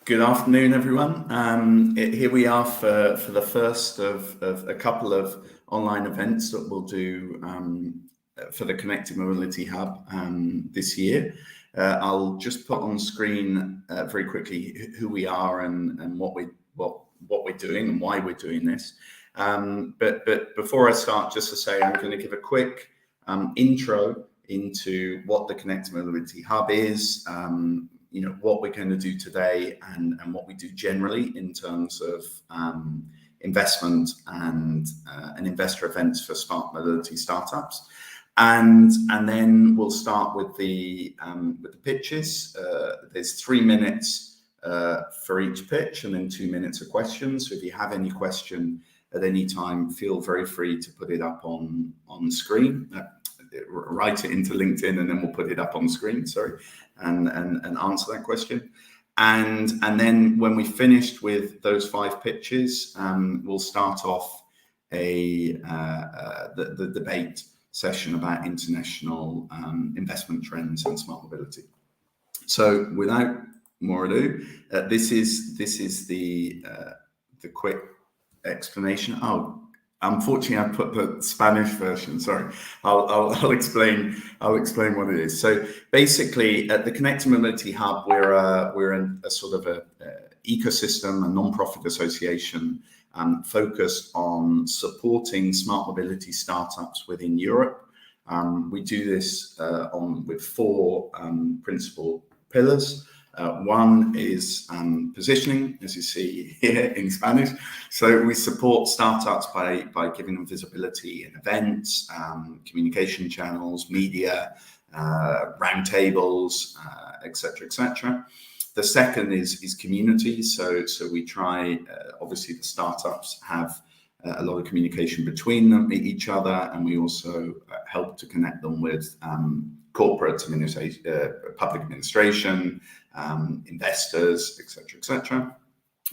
Good afternoon, everyone. Here we are for the first of a couple of online events that we'll do for the Connected Mobility Hub this year. I'll just put on screen very quickly who we are and what we're doing and why we're doing this. But before I start, just to say, I'm going to give a quick intro into what the Connected Mobility Hub is. What we're going to do today and what we do generally in terms of investment and investor events for smart mobility startups. And then we'll start with the pitches. There's 3 minutes for each pitch and then 2 minutes of questions. So if you have any question at any time, feel very free to put it up on screen. Write it into LinkedIn and then we'll put it up on screen, and answer that question. And then when we finished with those 5 pitches, we'll start off the debate session about international investment trends and smart mobility. So without more ado, this is the quick explanation. Unfortunately, I put the Spanish version. Sorry, I'll explain what it is. So basically, at the Connected Mobility Hub, we're a sort of a ecosystem, a non-profit association focused on supporting smart mobility startups within Europe. We do this with 4 principal pillars. One is positioning, as you see here in Spanish. So we support startups by giving them visibility in events, communication channels, media, roundtables, etc., etc. The second is community. So we try, obviously the startups have a lot of communication between them, each other, and we also help to connect them with corporate public administration, investors, etc., etc.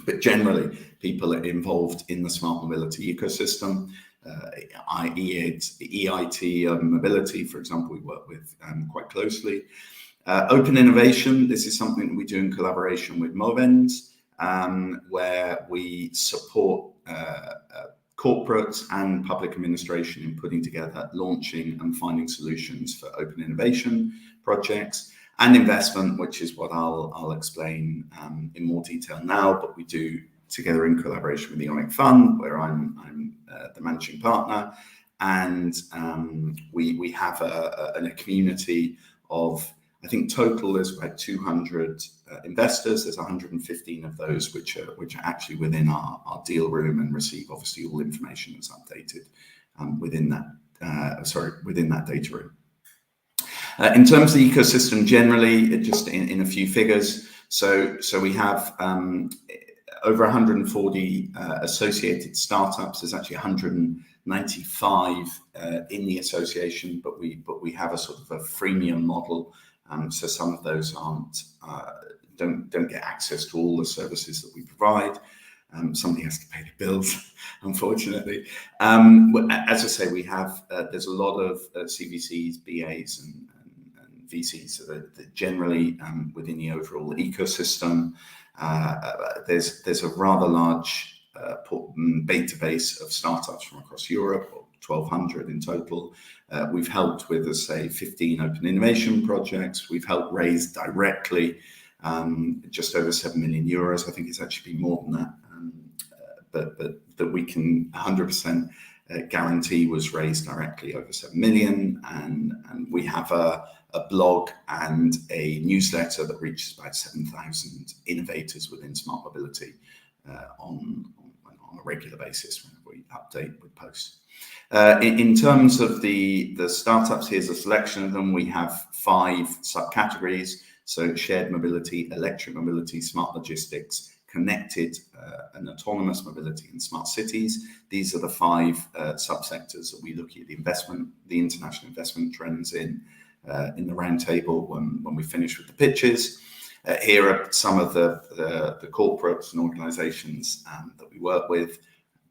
But generally, people are involved in the smart mobility ecosystem. EIT mobility, for example, we work with quite closely. Open innovation. This is something that we do in collaboration with Movens, where we support corporates and public administration in putting together, launching and finding solutions for open innovation projects. And investment, which is what I'll explain in more detail now, but we do together in collaboration with the Eoniq.fund, where I'm the managing partner, and we have a community of, I think total there's about 200 investors. There's 115 of those which are actually within our deal room and receive obviously all information that's updated within that data room. In terms of the ecosystem generally, just in a few figures, so we have over 140 associated startups. There's actually 195 in the association, but we have a sort of a freemium model. So some of those don't get access to all the services that we provide. Somebody has to pay the bills, unfortunately. As I say, we have there's a lot of CVCs, BAs, and VCs that are generally within the overall ecosystem. There's a rather large database of startups from across Europe, 1,200 in total. We've helped with, as say, 15 open innovation projects. We've helped raise directly just over 7 million euros. I think it's actually been more than that, but that we can 100% guarantee was raised directly over 7 million. And we have a blog and a newsletter that reaches about 7,000 innovators within smart mobility on a regular basis whenever we update with posts. In terms of the startups, here's a selection of them. We have 5 subcategories. So shared mobility, electric mobility, smart logistics, connected and autonomous mobility, and smart cities. These are the 5 subsectors that we look at the international investment trends in the roundtable when we finish with the pitches. Here are some of the corporates and organizations that we work with.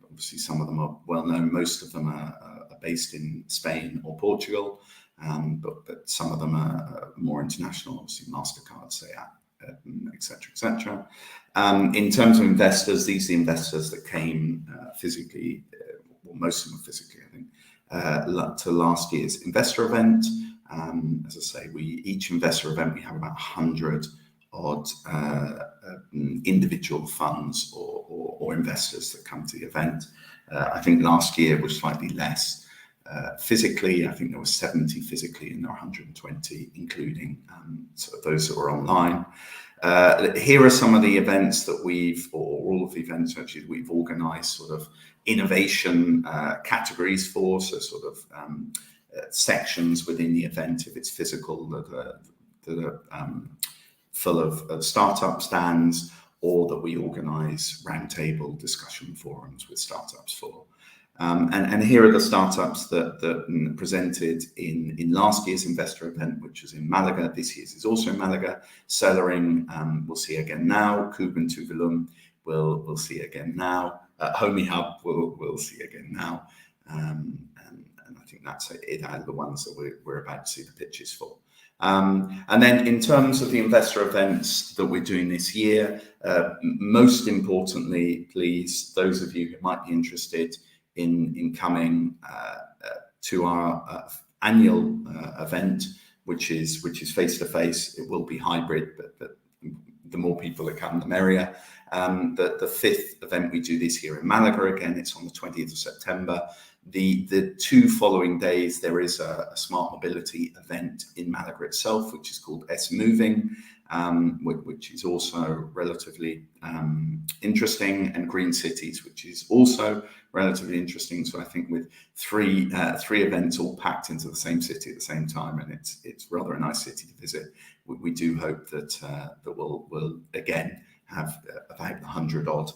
Obviously, some of them are well known. Most of them are based in Spain or Portugal, but some of them are more international. Obviously, MasterCard, say, etc., etc. In terms of investors, these are the investors that came physically, well, most of them physically, I think, to last year's investor event. As I say, each investor event, we have about 100 odd individual funds or investors that come to the event. I think last year was slightly less. Physically, I think there were 70 physically and there were 120, including sort of those that were online. Here are some of the events that or all of the events actually we've organized sort of innovation categories for, so sort of sections within the event, if it's physical, that are full of startup stands, or that we organize roundtable discussion forums with startups for. And here are the startups that presented in last year's investor event, which was in Malaga. This year's is also in Malaga. Celery, we'll see again now. Kube and Tuvalum, we'll see again now. Homey Hub, we'll see again now. And I think that's it out of the ones that we're about to see the pitches for. And then in terms of the investor events that we're doing this year, most importantly, please, those of you who might be interested in coming to our annual event, which is face to face. It will be hybrid, but the more people that come, the merrier. The fifth event we do this year in Malaga, again, it's on the 20th of September. The 2 following days, there is a smart mobility event in Malaga itself, which is called S-Moving, which is also relatively interesting, and Green Cities, which is also relatively interesting. So I think with three events all packed into the same city at the same time, and it's rather a nice city to visit. We do hope that we'll again have about 100 odd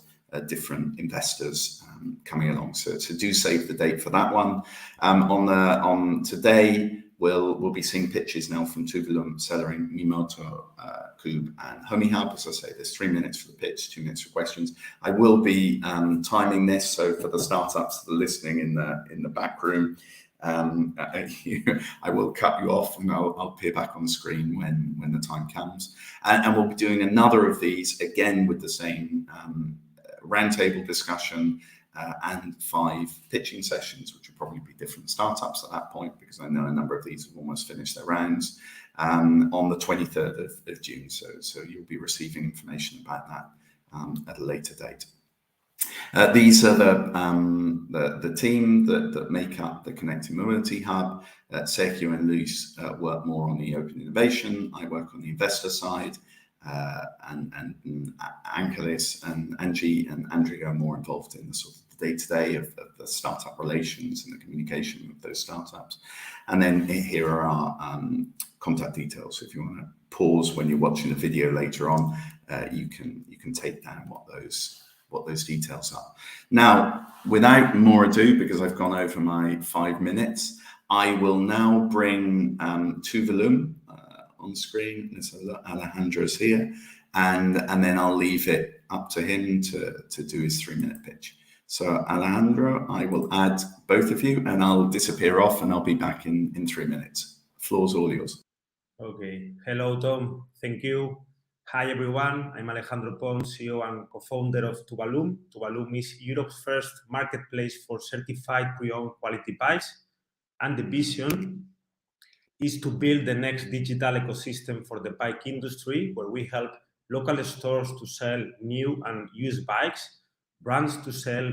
different investors coming along. So do save the date for that one. On today, we'll be seeing pitches now from Tuvalum, Celery, Miyamoto, Kube, and Homey Hub. As I say, there's 3 minutes for the pitch, 2 minutes for questions. I will be timing this, so for the startups that are listening in the back room, I will cut you off and I'll appear back on the screen when the time comes. And we'll be doing another of these again with the same roundtable discussion and 5 pitching sessions, which will probably be different startups at that point, because I know a number of these have almost finished their rounds, on the 23rd of June. So you'll be receiving information about that at a later date. These are the team that make up the Connected Mobility Hub. Sergio and Luis work more on the open innovation. I work on the investor side. And Angelis and Angie and Andrea are more involved in the sort of day-to-day of the startup relations and the communication with those startups. And then here are our contact details. So if you want to pause when you're watching the video later on, you can take down what those details are. Now, without more ado, because I've gone over my 5 minutes, I will now bring Tuvalum on screen. There's Alejandro's here, and then I'll leave it up to him to do his 3-minute pitch. So Alejandro, I will add both of you and I'll disappear off and I'll be back in 3 minutes. Floor's all yours. Okay. Hello, Tom. Thank you. Hi, everyone. I'm Alejandro Pons, CEO and co-founder of Tuvalum. Tuvalum is Europe's first marketplace for certified pre-owned quality bikes, and the vision is to build the next digital ecosystem for the bike industry, where we help local stores to sell new and used bikes, brands to sell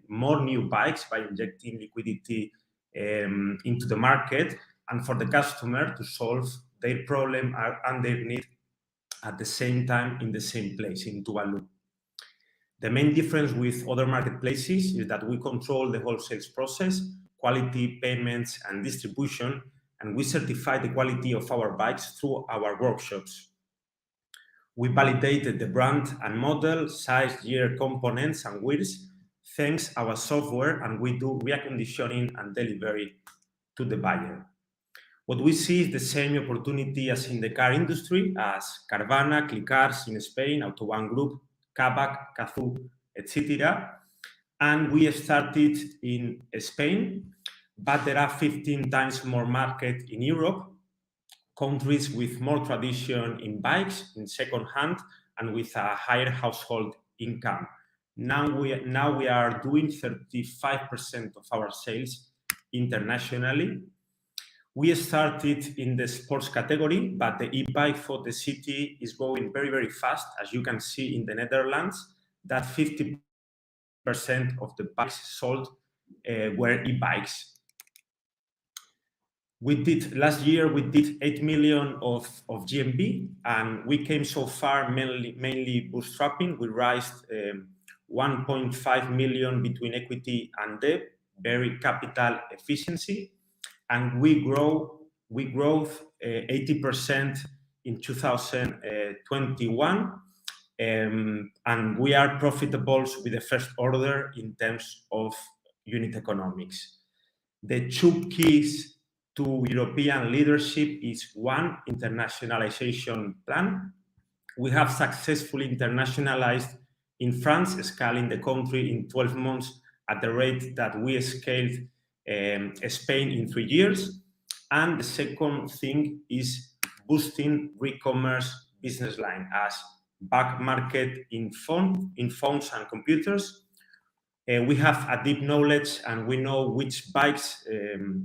more new bikes by injecting liquidity into the market, and for the customer to solve their problem and their need at the same time in the same place, in Tuvalum. The main difference with other marketplaces is that we control the wholesale process, quality, payments, and distribution, and we certify the quality of our bikes through our workshops. We validated the brand and model, size, year, components, and wheels, thanks our software, and we do reconditioning and delivery to the buyer. What we see is the same opportunity as in the car industry, as Carvana, Clicars in Spain, Autobahn Group, Kavak, Kazoo, etc. And we started in Spain, but there are 15 times more market in Europe, countries with more tradition in bikes, in second hand, and with a higher household income. Now we are doing 35% of our sales internationally. We started in the sports category, but the e-bike for the city is going very, very fast. As you can see in the Netherlands, that 50% of the bikes sold were e-bikes. Last year we did 8 million of GMV, and we came so far mainly bootstrapping. We raised 1.5 million between equity and debt, very capital efficiency, and we grow 80% in 2021, and we are profitable with the first order in terms of unit economics. The two keys to European leadership is one, internationalization plan. We have successfully internationalized in France, scaling the country in 12 months at the rate that we scaled Spain in 3 years. And the second thing is boosting e-commerce business line as back market in phones and computers. We have a deep knowledge and we know which bikes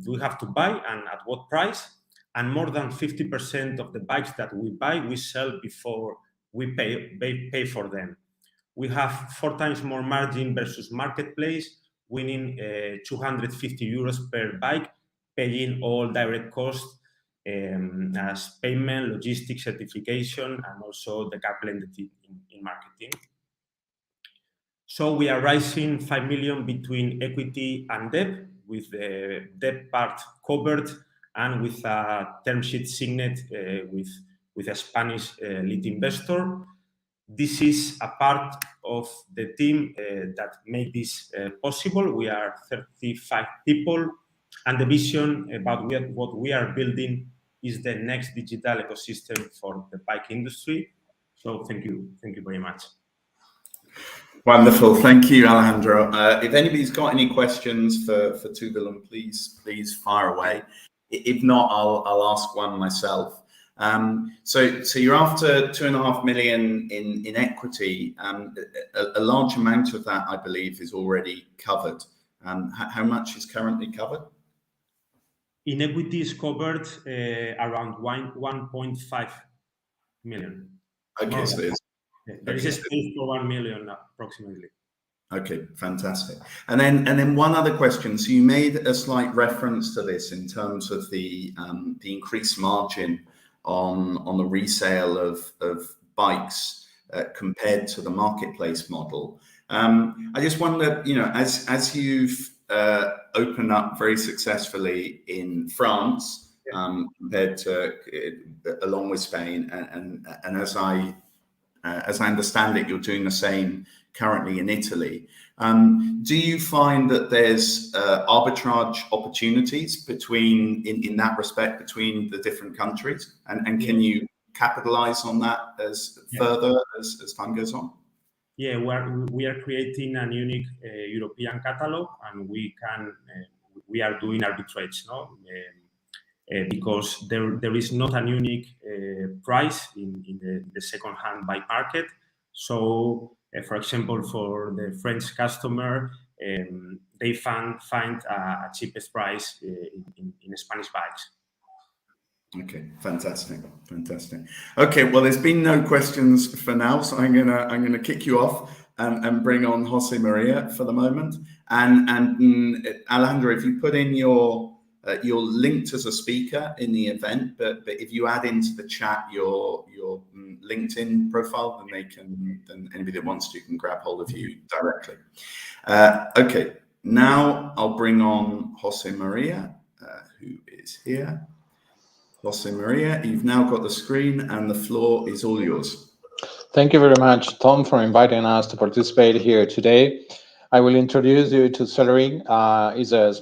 we have to buy and at what price. And more than 50% of the bikes that we buy, we sell before we pay for them. We have 4 times more margin versus marketplace, winning 250 euros per bike, paying all direct costs as payment, logistics, certification, and also the car blended in marketing. So we are raising 5 million between equity and debt, with the debt part covered and with a term sheet signed with a Spanish lead investor. This is a part of the team that made this possible. We are 35 people, and the vision about what we are building is the next digital ecosystem for the bike industry. So thank you very much. Wonderful, thank you, Alejandro. If anybody's got any questions for Tuvalum, please fire away. If not, I'll ask one myself. So you're after 2.5 million in equity. A large amount of that, I believe, is already covered. How much is currently covered? In equity is covered around 1.5 million. Okay, so there is a space for 1 million approximately. Okay, fantastic. And then one other question. So you made a slight reference to this in terms of the increased margin on the resale of bikes compared to the marketplace model. I just wonder, as you've opened up very successfully in France, compared to along with Spain, and as I understand it, you're doing the same currently in Italy. Do you find that there's arbitrage opportunities in that respect between the different countries, and can you capitalize on that further as time goes on? Yeah, we are creating a unique European catalog, and we are doing arbitrage, no? Because there is not a unique price in the second-hand bike market. So, for example, for the French customer, they find a cheapest price in Spanish bikes. Okay, fantastic. Okay, well, there's been no questions for now, so I'm gonna kick you off and bring on Jose Maria for the moment. And Alejandro, if you put in you're linked as a speaker in the event, but if you add into the chat your LinkedIn profile, then anybody that wants to can grab hold of you directly. Okay, now I'll bring on Jose Maria, who is here. Jose Maria, you've now got the screen and the floor is all yours. Thank you very much, Tom, for inviting us to participate here today. I will introduce you to Celery. Is a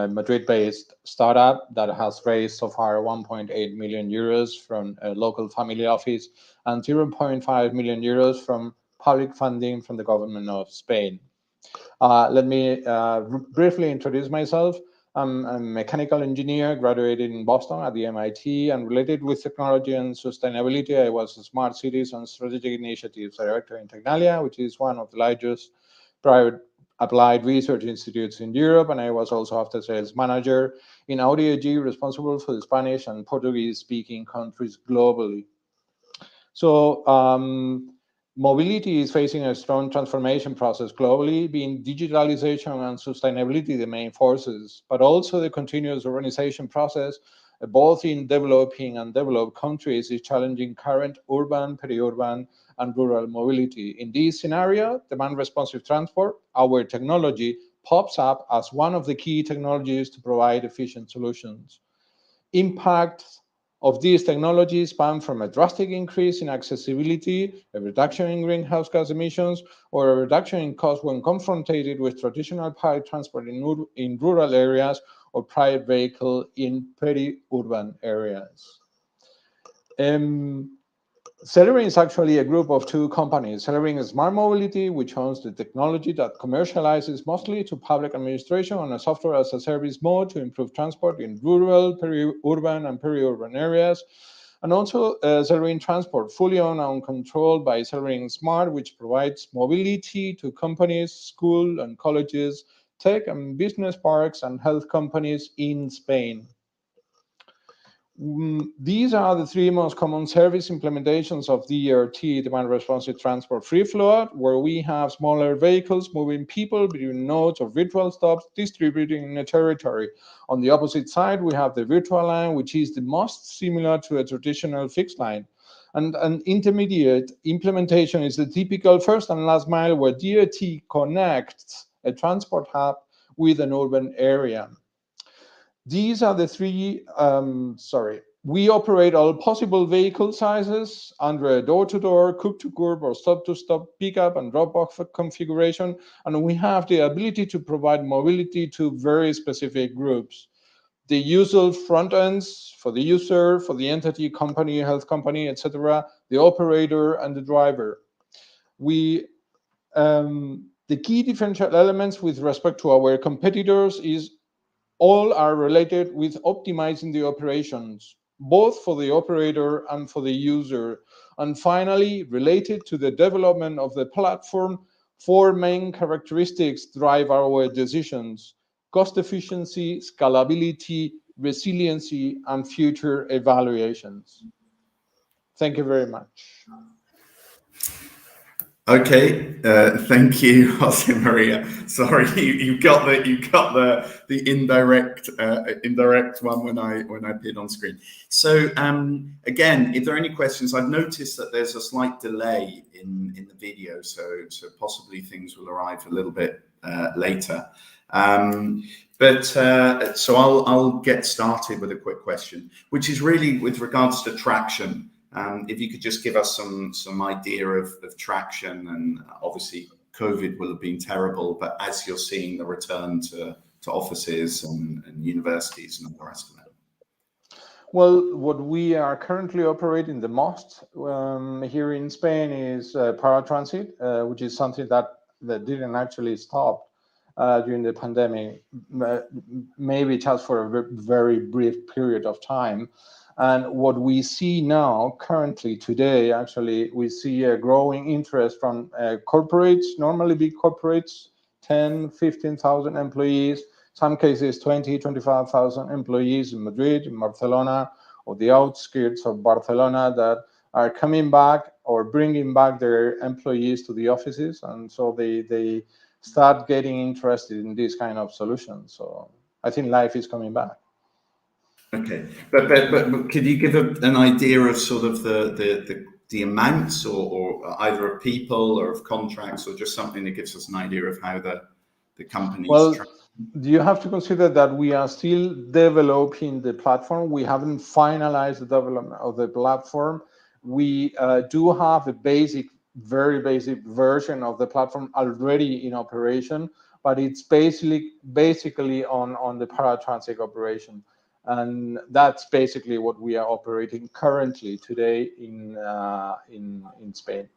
Madrid-based startup that has raised so far 1.8 million euros from a local family office and 0.5 million euros from public funding from the government of Spain. Let me briefly introduce myself. I'm a mechanical engineer, graduated in Boston at the MIT, and related with technology and sustainability, I was a Smart Cities and Strategic Initiatives Director in Tecnalia, which is one of the largest private applied research institutes in Europe, and I was also after sales manager in Audi AG, responsible for the Spanish and Portuguese-speaking countries globally. So mobility is facing a strong transformation process globally, being digitalization and sustainability the main forces, but also the continuous urbanization process, both in developing and developed countries, is challenging current urban, peri-urban, and rural mobility. In this scenario, demand-responsive transport, our technology, pops up as one of the key technologies to provide efficient solutions. Impacts of these technologies span from a drastic increase in accessibility, a reduction in greenhouse gas emissions, or a reduction in cost when confronted with traditional public transport in rural areas or private vehicle in peri-urban areas. Celery is actually a group of two companies. Celery is Smart Mobility, which owns the technology that commercializes mostly to public administration on a software as a service mode to improve transport in rural, peri-urban, and peri-urban areas. And also Celery Transport, fully owned and controlled by Celery Smart, which provides mobility to companies, schools and colleges, tech and business parks, and health companies in Spain. These are the three most common service implementations of DRT, demand responsive transport free flow, where we have smaller vehicles moving people between nodes or virtual stops, distributing in a territory. On the opposite side, we have the virtual line, which is the most similar to a traditional fixed line. And an intermediate implementation is the typical first and last mile, where DRT connects a transport hub with an urban area. These are the three, we operate all possible vehicle sizes under a door-to-door, curb-to-curb, or stop-to-stop pickup and drop-off configuration, and we have the ability to provide mobility to very specific groups. The usual front ends for the user, for the entity, company, health company, etc., the operator, and the driver. The key differential elements with respect to our competitors is all are related with optimizing the operations, both for the operator and for the user. And finally, related to the development of the platform, four main characteristics drive our decisions: cost efficiency, scalability, resiliency, and future evaluations. Thank you very much. Okay, thank you, Jose Maria. Sorry, you got the indirect one when I appeared on screen. So again, if there are any questions, I've noticed that there's a slight delay in the video, so possibly things will arrive a little bit later. So I'll get started with a quick question, which is really with regards to traction. If you could just give us some idea of traction, and obviously COVID will have been terrible, but as you're seeing the return to offices and universities and all the rest of it. Well, what we are currently operating the most here in Spain is paratransit, which is something that didn't actually stop during the pandemic, maybe just for a very brief period of time. And what we see now, currently, today, actually, we see a growing interest from corporates, normally big corporates, 10, 15,000 employees, some cases 20, 25,000 employees in Madrid, in Barcelona, or the outskirts of Barcelona that are coming back or bringing back their employees to the offices. And so they start getting interested in this kind of solutions. So I think life is coming back. Okay, but could you give an idea of sort of the amounts, or either of people or of contracts, or just something that gives us an idea of how the company's you have to consider that we are still developing the platform. We haven't finalized the development of the platform. We do have a very basic version of the platform already in operation, but it's basically on the paratransit operation. And that's basically what we are operating currently today in Spain.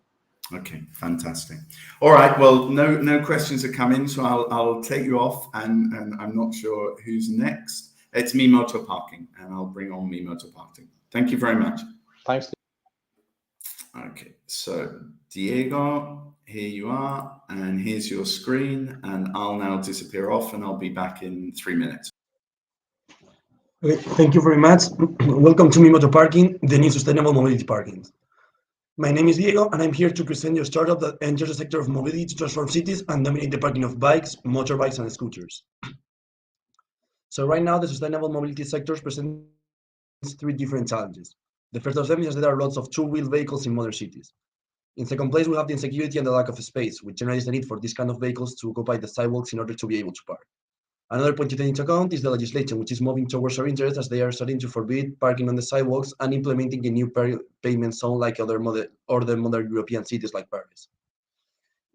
Okay, fantastic. All right, well, no questions are coming, so I'll take you off, and I'm not sure who's next. It's Miyamoto Parking, and I'll bring on Miyamoto Parking. Thank you very much. Thanks. Okay, so Diego, here you are, and here's your screen, and I'll now disappear off, and I'll be back in 3 minutes. Okay, thank you very much. Welcome to Miyamoto Parking, the new sustainable mobility parking. My name is Diego, and I'm here to present your startup that enters the sector of mobility to transform cities and dominate the parking of bikes, motorbikes, and scooters. So right now, the sustainable mobility sector presents 3 different challenges. The first of them is that there are lots of two-wheel vehicles in modern cities. In second place, we have the insecurity and the lack of space, which generates the need for this kind of vehicles to occupy the sidewalks in order to be able to park. Another point to take into account is the legislation, which is moving towards our interest as they are starting to forbid parking on the sidewalks and implementing a new pavement zone like other modern European cities like Paris.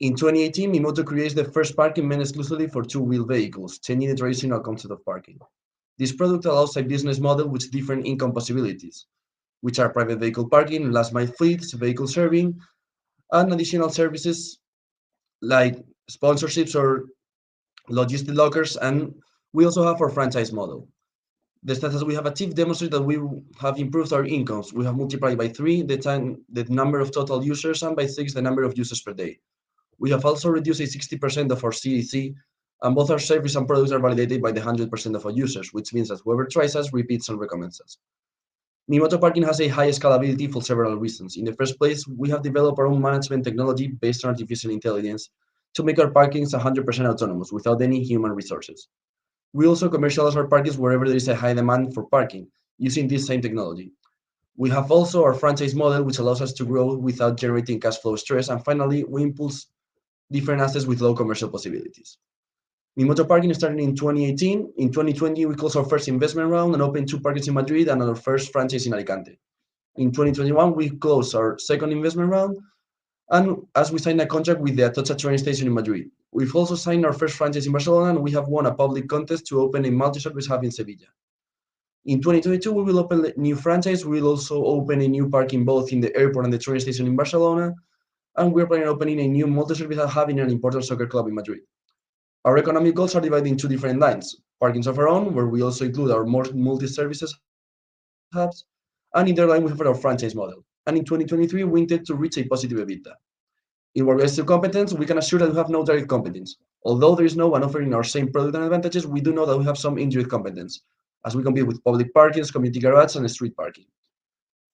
In 2018, Miyamoto creates the first parking meant exclusively for two-wheel vehicles, changing the traditional concept of parking. This product allows a business model with different income possibilities, which are private vehicle parking, last-mile fleets, vehicle serving, and additional services like sponsorships or logistic lockers, and we also have our franchise model. The stats we have achieved demonstrate that we have improved our incomes. We have multiplied by 3 the number of total users and by 6 the number of users per day. We have also reduced 60% of our CAC, and both our service and products are validated by the 100% of our users, which means that whoever tries us repeats and recommends us. Miyamoto Parking has a high scalability for several reasons. In the first place, we have developed our own management technology based on artificial intelligence to make our parkings 100% autonomous without any human resources. We also commercialize our parkings wherever there is a high demand for parking using this same technology. We have also our franchise model, which allows us to grow without generating cash flow stress. And finally, we impulse different assets with low commercial possibilities. Miyamoto Parking started in 2018. In 2020, we closed our first investment round and opened 2 parkings in Madrid and our first franchise in Alicante. In 2021, we closed our second investment round, and as we signed a contract with the Atocha train station in Madrid. We've also signed our first franchise in Barcelona, and we have won a public contest to open a multi-service hub in Sevilla. In 2022, we will open a new franchise. We will also open a new parking both in the airport and the train station in Barcelona, and we're planning on opening a new multi-service hub in an important soccer club in Madrid. Our economic goals are divided in 2 different lines: parkings of our own, where we also include our more multi-services hubs, and in their line we have our franchise model. And in 2023, we intend to reach a positive EBITDA. In regards to competence, we can assure that we have no direct competence. Although there is no one offering our same product and advantages, we do know that we have some indirect competence, as we compete with public parkings, community garage, and street parking.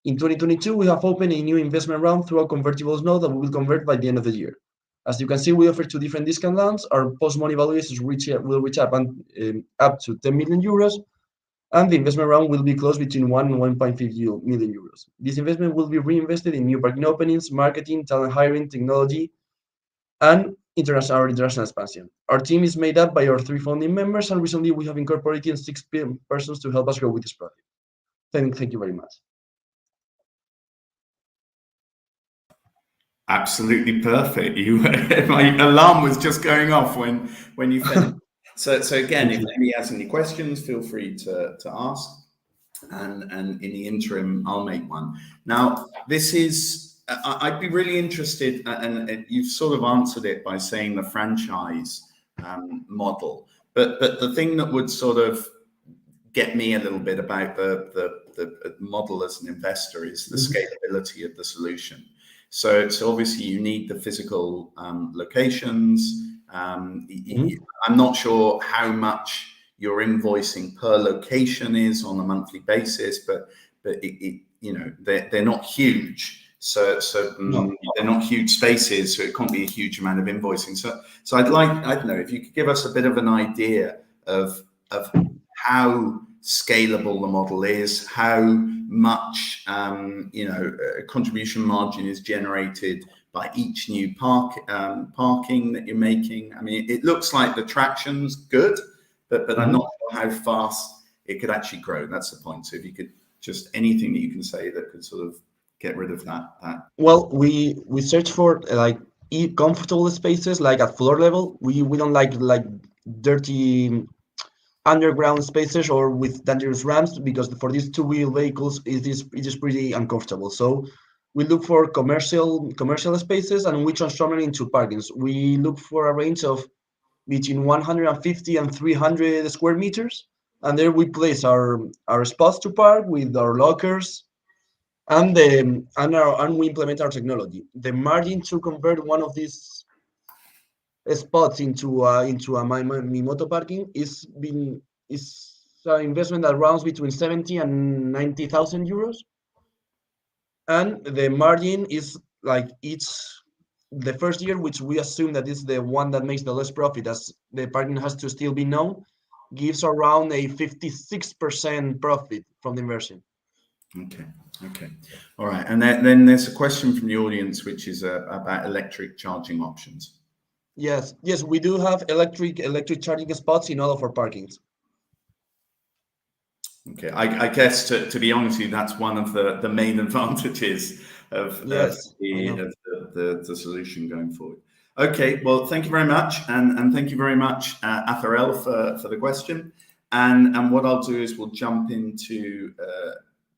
In 2022, we have opened a new investment round through a convertibles note that we will convert by the end of the year. As you can see, we offer 2 different discount rounds. Our post-money valuations will reach up to 10 million euros, and the investment round will be closed between 1 and 1.5 million euros. This investment will be reinvested in new parking openings, marketing, talent hiring, technology, and international expansion. Our team is made up by our 3 founding members, and recently we have incorporated 6 persons to help us grow with this project. Thank you very much. Absolutely perfect. My alarm was just going off when you finished. So again, if anybody has any questions, feel free to ask. And in the interim, I'll make one. Now, this is, I'd be really interested, and you've sort of answered it by saying the franchise model. But the thing that would sort of get me a little bit about the model as an investor is the scalability of the solution. So obviously you need the physical locations. I'm not sure how much your invoicing per location is on a monthly basis, but they're not huge. So they're not huge spaces, so it can't be a huge amount of invoicing. So I don't know if you could give us a bit of an idea of how scalable the model is, how much contribution margin is generated by each new parking that you're making. I mean, it looks like the traction's good, but I'm not sure how fast it could actually grow. That's the point. So if you could just anything that you can say that could sort of get rid of that. Well, we search for comfortable spaces, like at floor level. We don't like dirty underground spaces or with dangerous ramps, because for these two-wheel vehicles it is pretty uncomfortable. So We look for commercial spaces, and we transform it into parkings. We look for a range of between 150 and 300 square meters, and there we place our spots to park with our lockers, and we implement our technology. The margin to convert one of these spots into a Miyamoto Parking is an investment that runs between 70 and 90,000 euros, and the margin is like the first year, which we assume that is the one that makes the less profit, as the parking has to still be known, gives around a 56% profit from the inversion. Okay. All right. And then there's a question from the audience, which is about electric charging options. Yes, we do have electric charging spots in all of our parkings. Okay, I guess to be honest with you, that's one of the main advantages of the solution going forward. Okay, well, thank you very much, and thank you very much, Atharel, for the question. And what I'll do is we'll jump into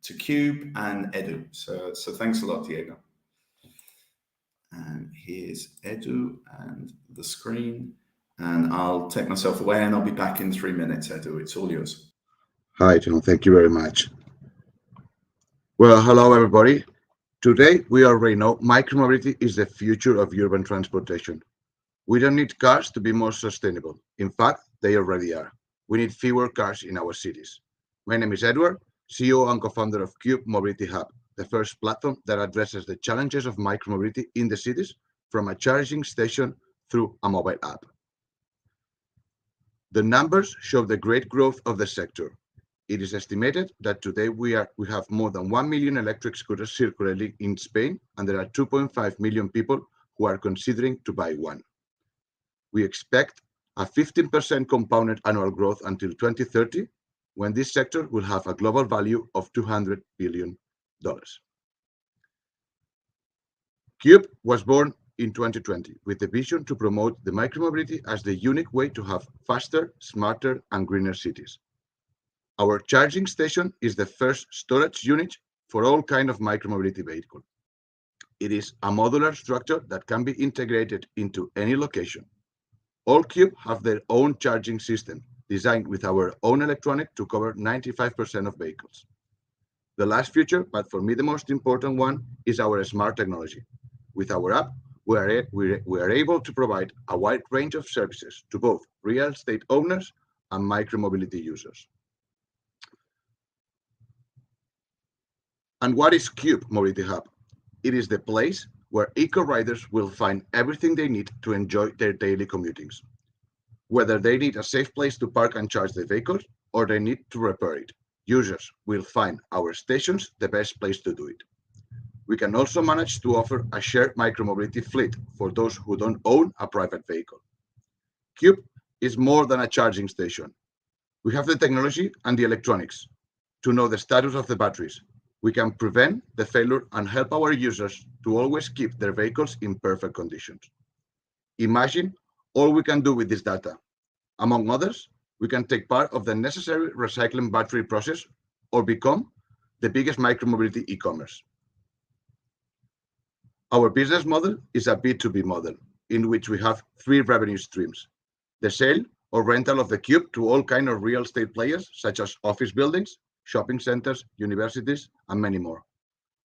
to Cube and Edu. So thanks a lot, Diego. And here's Edu and the screen, and I'll take myself away, and I'll be back in 3 minutes. Edu, it's all yours. Hi, John. Thank you very much. Well, hello, everybody. Today, we already know micromobility is the future of urban transportation. We don't need cars to be more sustainable. In fact, they already are. We need fewer cars in our cities. My name is Edward, CEO and co-founder of Cube Mobility Hub, the first platform that addresses the challenges of micromobility in the cities from a charging station through a mobile app. The numbers show the great growth of the sector. It is estimated that today we have more than 1 million electric scooters circulating in Spain, and there are 2.5 million people who are considering to buy one. We expect a 15% compounded annual growth until 2030, when this sector will have a global value of $200 billion. Cube was born in 2020 with the vision to promote the micromobility as the unique way to have faster, smarter, and greener cities. Our charging station is the first storage unit for all kinds of micromobility vehicle. It is a modular structure that can be integrated into any location. All Cube have their own charging system, designed with our own electronic to cover 95% of vehicles. The last feature, but for me the most important one, is our smart technology. With our app, we are able to provide a wide range of services to both real estate owners and micromobility users. And what is Cube Mobility Hub? It is the place where eco-riders will find everything they need to enjoy their daily commutings. Whether they need a safe place to park and charge their vehicles, or they need to repair it, users will find our stations the best place to do it. We can also manage to offer a shared micromobility fleet for those who don't own a private vehicle. Cube is more than a charging station. We have the technology and the electronics to know the status of the batteries. We can prevent the failure and help our users to always keep their vehicles in perfect conditions. Imagine all we can do with this data. Among others, we can take part of the necessary recycling battery process or become the biggest micromobility e-commerce. Our business model is a B2B model in which we have 3 revenue streams: the sale or rental of the Cube to all kinds of real estate players, such as office buildings, shopping centers, universities, and many more.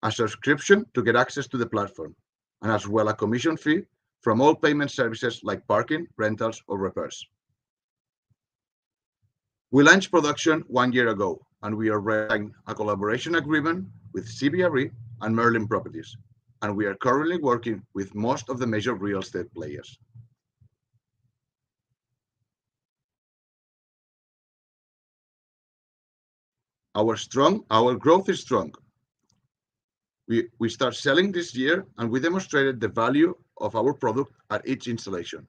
A subscription to get access to the platform, and as well a commission fee from all payment services like parking, rentals, or repairs. We launched production 1 year ago, and we are writing a collaboration agreement with CBRE and Merlin Properties, and we are currently working with most of the major real estate players. Our growth is strong. We start selling this year, and we demonstrated the value of our product at each installation.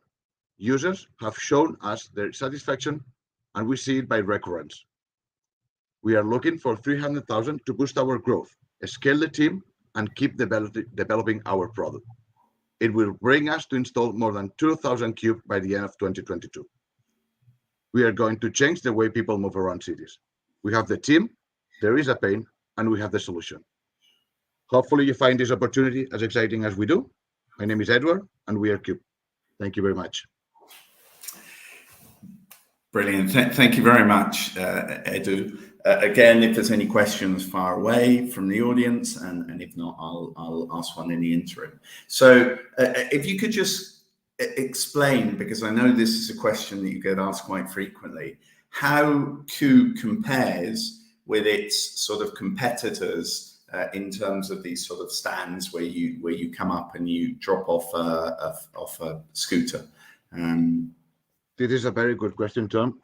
Users have shown us their satisfaction, and we see it by recurrence. We are looking for 300,000 to boost our growth, scale the team, and keep developing our product. It will bring us to install more than 2,000 Cube by the end of 2022. We are going to change the way people move around cities. We have the team, there is a pain, and we have the solution. Hopefully you find this opportunity as exciting as we do. My name is Edward, and we are Cube. Thank you very much. Brilliant. Thank you very much, Edu. Again, if there's any questions, far away from the audience, and if not, I'll ask one in the interim. So if you could just explain, because I know this is a question that you get asked quite frequently, how Q compares with its sort of competitors in terms of these sort of stands where you come up and you drop off a scooter. This is a very good question, Tom.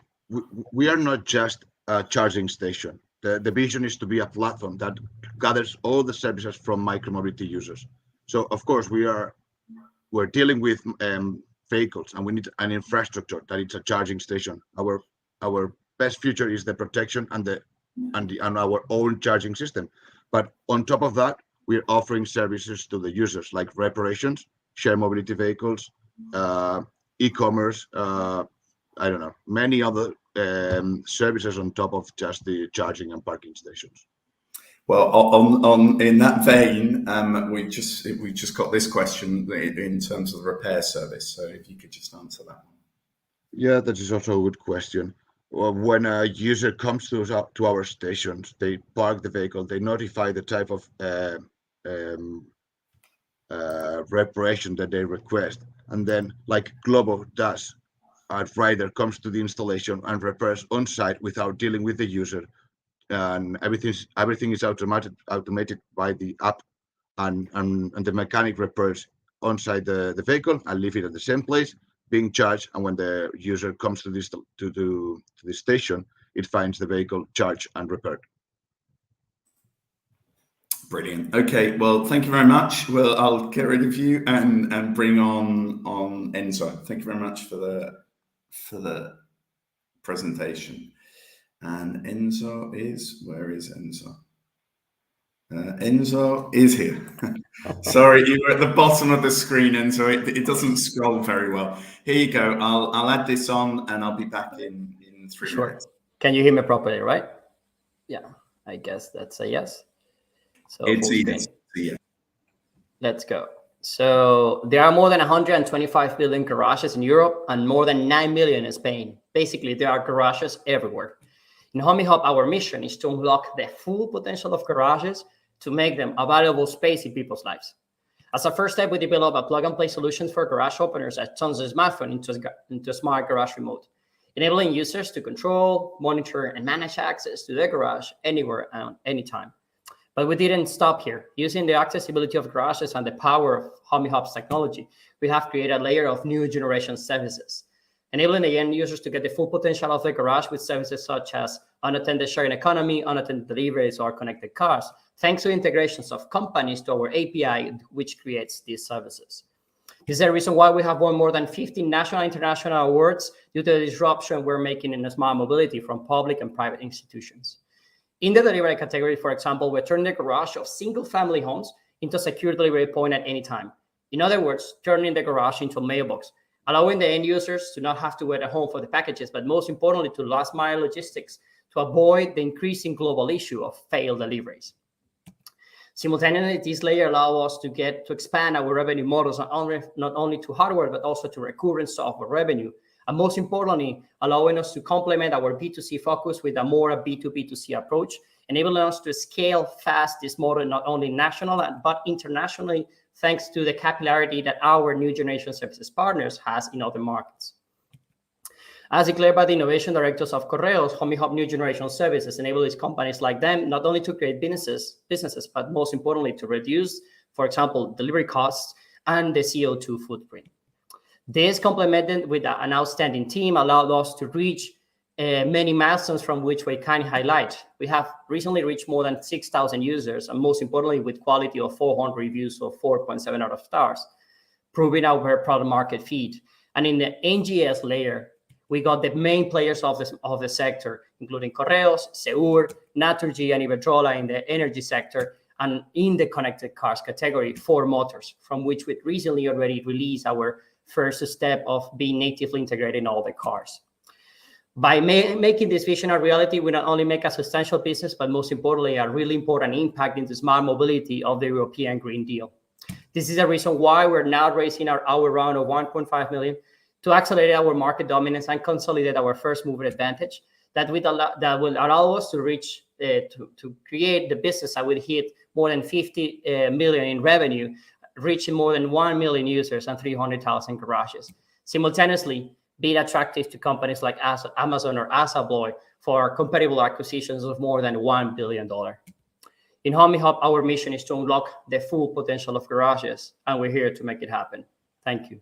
We are not just a charging station. The vision is to be a platform that gathers all the services from micromobility users. So of course we're dealing with vehicles, and we need an infrastructure that it's a charging station. Our best feature is the protection and our own charging system. But on top of that, we're offering services to the users like reparations, shared mobility vehicles, e-commerce, I don't know, many other services on top of just the charging and parking stations. Well, in that vein, we just got this question in terms of the repair service. So if you could just answer that one. Yeah, that is also a good question. When a user comes to our stations, they park the vehicle, they notify the type of reparation that they request, and then, like Globo does, a rider comes to the installation and repairs on site without dealing with the user, and everything is automated by the app, and the mechanic repairs on site the vehicle and leave it at the same place, being charged. And when the user comes to the station, it finds the vehicle charged and repaired. Brilliant. Okay, well, thank you very much. Well, I'll get rid of you and bring on Enzo. Thank you very much for the presentation. And Enzo where is Enzo? Enzo is here. Sorry, you were at the bottom of the screen, Enzo. It doesn't scroll very well. Here you go. I'll add this on, and I'll be back in 3 minutes. Can you hear me properly, right? Yeah, I guess that's a yes. So It's easy. Yeah. Let's go. So there are more than 125 million garages in Europe and more than 9 million in Spain. Basically, there are garages everywhere. In HomiHub, our mission is to unlock the full potential of garages to make them a valuable space in people's lives. As a first step, we developed a plug-and-play solution for garage openers that turns the smartphone into a smart garage remote, enabling users to control, monitor, and manage access to their garage anywhere and anytime. But we didn't stop here. Using the accessibility of garages and the power of HomiHub's technology, we have created a layer of new generation services, enabling the end users to get the full potential of their garage with services such as unattended sharing economy, unattended deliveries, or connected cars, thanks to integrations of companies to our API, which creates these services. This is the reason why we have won more than 15 national and international awards due to the disruption we're making in smart mobility from public and private institutions. In the delivery category, for example, we're turning the garage of single-family homes into a secure delivery point at any time. In other words, turning the garage into a mailbox, allowing the end users to not have to wait at home for the packages, but most importantly, to last-mile logistics to avoid the increasing global issue of failed deliveries. Simultaneously, this layer allows us to expand our revenue models not only to hardware, but also to recurrent software revenue. And most importantly, allowing us to complement our B2C focus with a more B2B2C approach, enabling us to scale fast this model not only national, but internationally, thanks to the capillarity that our new generation services partners has in other markets. As declared by the innovation directors of Correos, HomiHub New Generation Services enable these companies like them not only to create businesses, but most importantly to reduce, for example, delivery costs and the CO2 footprint. This, complemented with an outstanding team, allowed us to reach many milestones from which we can highlight. We have recently reached more than 6,000 users, and most importantly, with quality of 400 reviews of 4.7 out of stars, proving our product market fit. And in the NGS layer, we got the main players of the sector, including Correos, Seur, Naturgy, and Iberdrola in the energy sector, and in the connected cars category, Ford Motors, from which we recently already released our first step of being natively integrated in all the cars. By making this vision a reality, we not only make a substantial business, but most importantly, a really important impact in the smart mobility of the European Green Deal. This is the reason why we're now raising our round of 1.5 million to accelerate our market dominance and consolidate our first mover advantage. That will allow us to reach to create the business that will hit more than 50 million in revenue, reaching more than 1 million users and 300,000 garages. Simultaneously, being attractive to companies like Amazon or Asabloy for compatible acquisitions of more than $1 billion. In HomiHub, our mission is to unlock the full potential of garages, and we're here to make it happen. Thank you.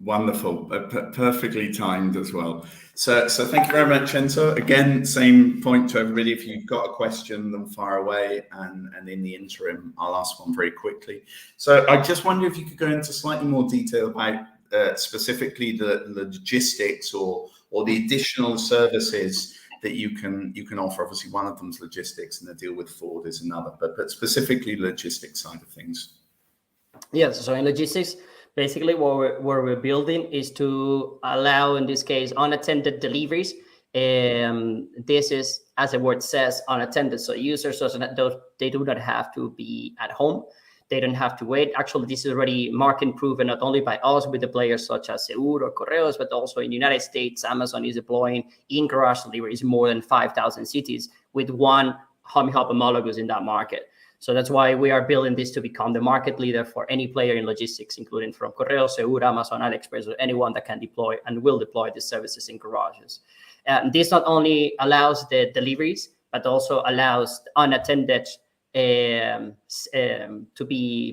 Wonderful, perfectly timed as well. So thank you very much, Enzo. Again, same point to everybody. If you've got a question, then fire away, and in the interim, I'll ask one very quickly. So I just wonder if you could go into slightly more detail about specifically the logistics or the additional services that you can offer. Obviously, one of them is logistics, and the deal with Ford is another. But specifically, logistics side of things. Yes. So in logistics, basically, what we're building is to allow, in this case, unattended deliveries. This is, as the word says, unattended. So users, they do not have to be at home. They don't have to wait. Actually, this is already market proven, not only by us with the players such as Seur or Correos, but also in the United States, Amazon is deploying in-garage deliveries in more than 5,000 cities with one HomiHub homologous in that market. So that's why we are building this to become the market leader for any player in logistics, including from Correos, Seur, Amazon, AliExpress, or anyone that can deploy and will deploy these services in garages. This not only allows the deliveries, but also allows unattended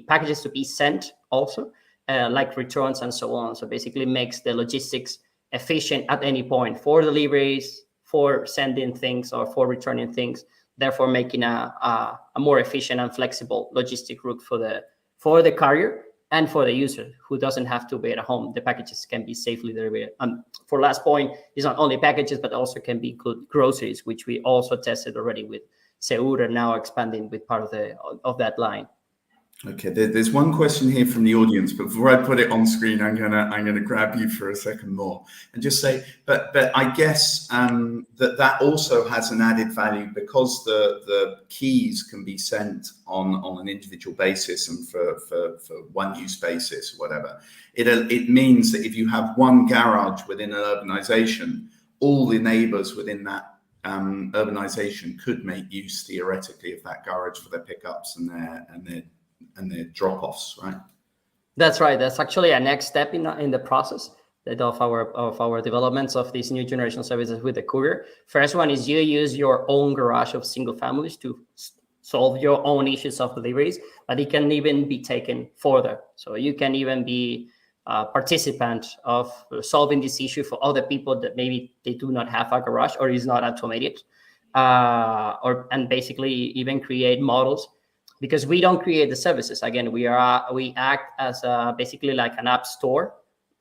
packages to be sent also, like returns and so on. So basically makes the logistics efficient at any point for deliveries, for sending things, or for returning things, therefore making a more efficient and flexible logistic route for the carrier and for the user who doesn't have to be at home. The packages can be safely delivered. For last point, it's not only packages, but also can be include groceries, which we also tested already with Seur, now expanding with part of that line. Okay, there's one question here from the audience, but before I put it on screen, I'm gonna grab you for a second more and just say, but I guess that also has an added value because the keys can be sent on an individual basis and for one use basis or whatever. It means that if you have one garage within an urbanization, all the neighbors within that urbanization could make use theoretically of that garage for their pickups and their drop-offs, right? That's right. That's actually a next step in the process of our developments of these new generation services with the courier. First one is you use your own garage of single families to solve your own issues of deliveries, but it can even be taken further. So you can even be a participant of solving this issue for other people that maybe they do not have a garage or is not automated, and basically even create models. Because we don't create the services. Again, we act as basically like an app store,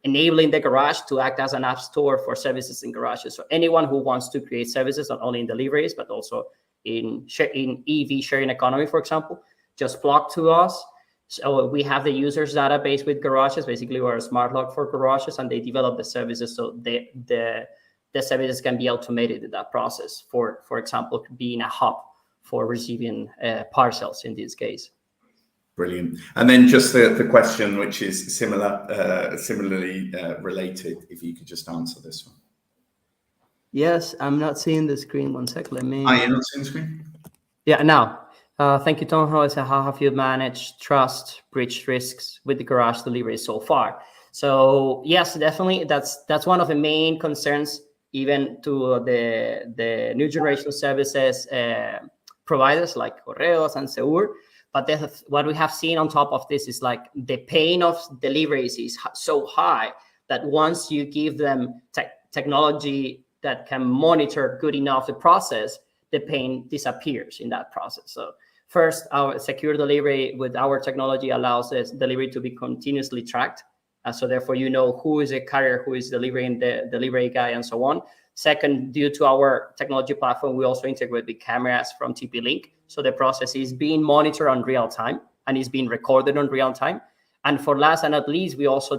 enabling the garage to act as an app store for services in garages. So anyone who wants to create services, not only in deliveries, but also in EV sharing economy, for example, just flock to us. So we have the users database with garages. Basically, we're a smart lock for garages, and they develop the services so the services can be automated in that process. For example, being a hub for receiving parcels in this case. Brilliant. And then just the question, which is similarly related, if you could just answer this one. Yes, I'm not seeing the screen. One sec, let me. You're not seeing the screen? Yeah, now. Thank you, Tom. How have you managed trust, bridge risks with the garage delivery so far? So yes, definitely. That's one of the main concerns, even to the new generation services providers like Correos and Seur. But what we have seen on top of this is like the pain of deliveries is so high that once you give them technology that can monitor good enough the process, the pain disappears in that process. So first, our secure delivery with our technology allows this delivery to be continuously tracked. So therefore, you know who is a carrier, who is delivering the delivery guy, and so on. Second, due to our technology platform, we also integrate with cameras from TP-Link. So the process is being monitored on real time and is being recorded on real time. And for last and not least, we also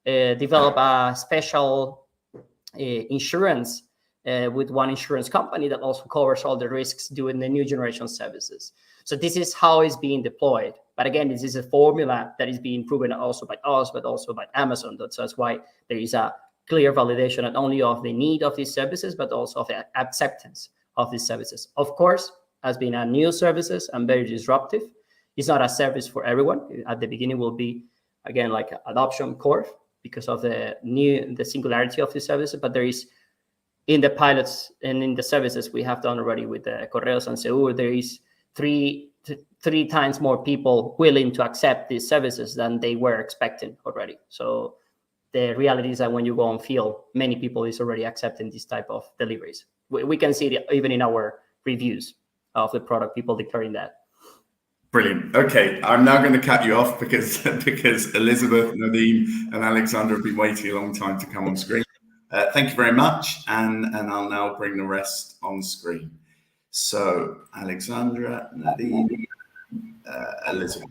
develop a special insurance with one insurance company that also covers all the risks doing the new generation services. So this is how it's being deployed. But again, this is a formula that is being proven also by us, but also by Amazon. So that's why there is a clear validation not only of the need of these services, but also of the acceptance of these services. Of course, as being a new services and very disruptive, it's not a service for everyone. At the beginning will be, again, like adoption curve because of the singularity of the services, but there is in the pilots and in the services we have done already with the Correos and Seur, there is three times more people willing to accept these services than they were expecting already. So the reality is that when you go on field, many people is already accepting this type of deliveries. We can see it even in our reviews of the product, people declaring that. Brilliant. Okay, I'm now going to cut you off because Elisabeth, Nadim, and Alexandre have been waiting a long time to come on screen. Thank you very much, and I'll now bring the rest on screen. So, Alexandra, Nadim, Elisabeth.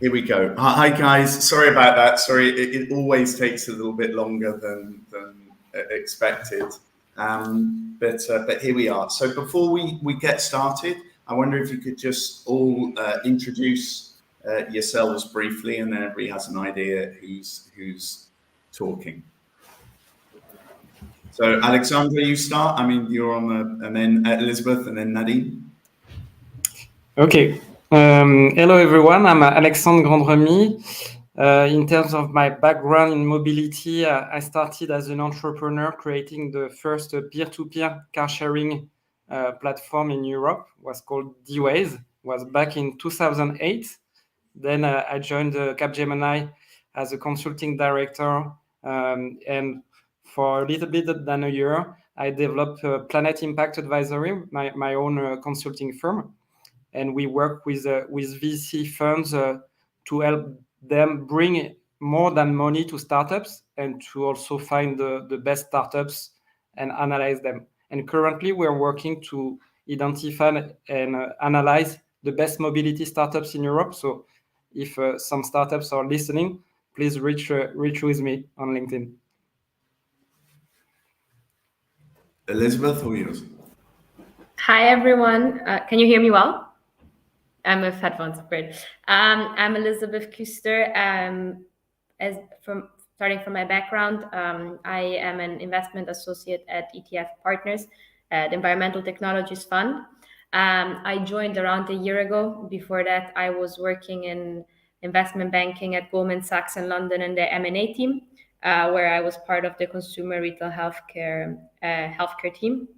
Here we go. Hi, guys. Sorry about that. Sorry, it always takes a little bit longer than expected. But here we are. So before we get started, I wonder if you could just all introduce yourselves briefly, and then everybody has an idea who's talking. So Alexandra, you start. I mean, you're on and then Elisabeth, and then Nadim. Okay. Hello, everyone. I'm Alexandre Grandremy. In terms of my background in mobility, I started as an entrepreneur creating the first peer-to-peer car sharing platform in Europe. It was called D-Ways. It was back in 2008. Then I joined Capgemini as a consulting director. And for a little bit than a year, I developed Planet Impact Advisory, my own consulting firm. And we work with VC funds to help them bring more than money to startups and to also find the best startups and analyze them. And currently, we're working to identify and analyze the best mobility startups in Europe. So if some startups are listening, please reach with me on LinkedIn. Elisabeth, who are yours? Hi, everyone. Can you hear me well? I'm with headphones. Great. I'm Elisabeth Kuester. Starting from my background, I am an investment associate at ETF Partners, the Environmental Technologies Fund. I joined around a year ago. Before that, I was working in investment banking at Goldman Sachs in London in the M&A team, where I was part of the consumer retail healthcare team.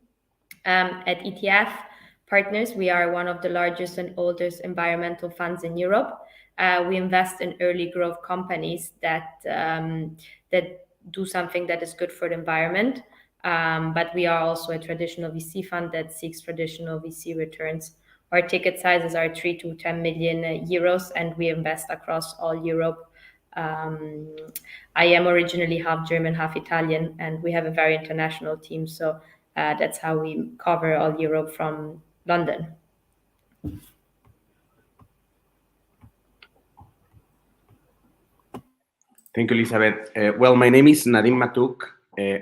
At ETF Partners, we are one of the largest and oldest environmental funds in Europe. We invest in early growth companies that do something that is good for the environment. But we are also a traditional VC fund that seeks traditional VC returns. Our ticket sizes are 3 to 10 million euros, and we invest across all Europe. I am originally half German, half Italian, and we have a very international team. So that's how we cover all Europe from London. Thank you, Elisabeth. Well, my name is Nadim Matuk.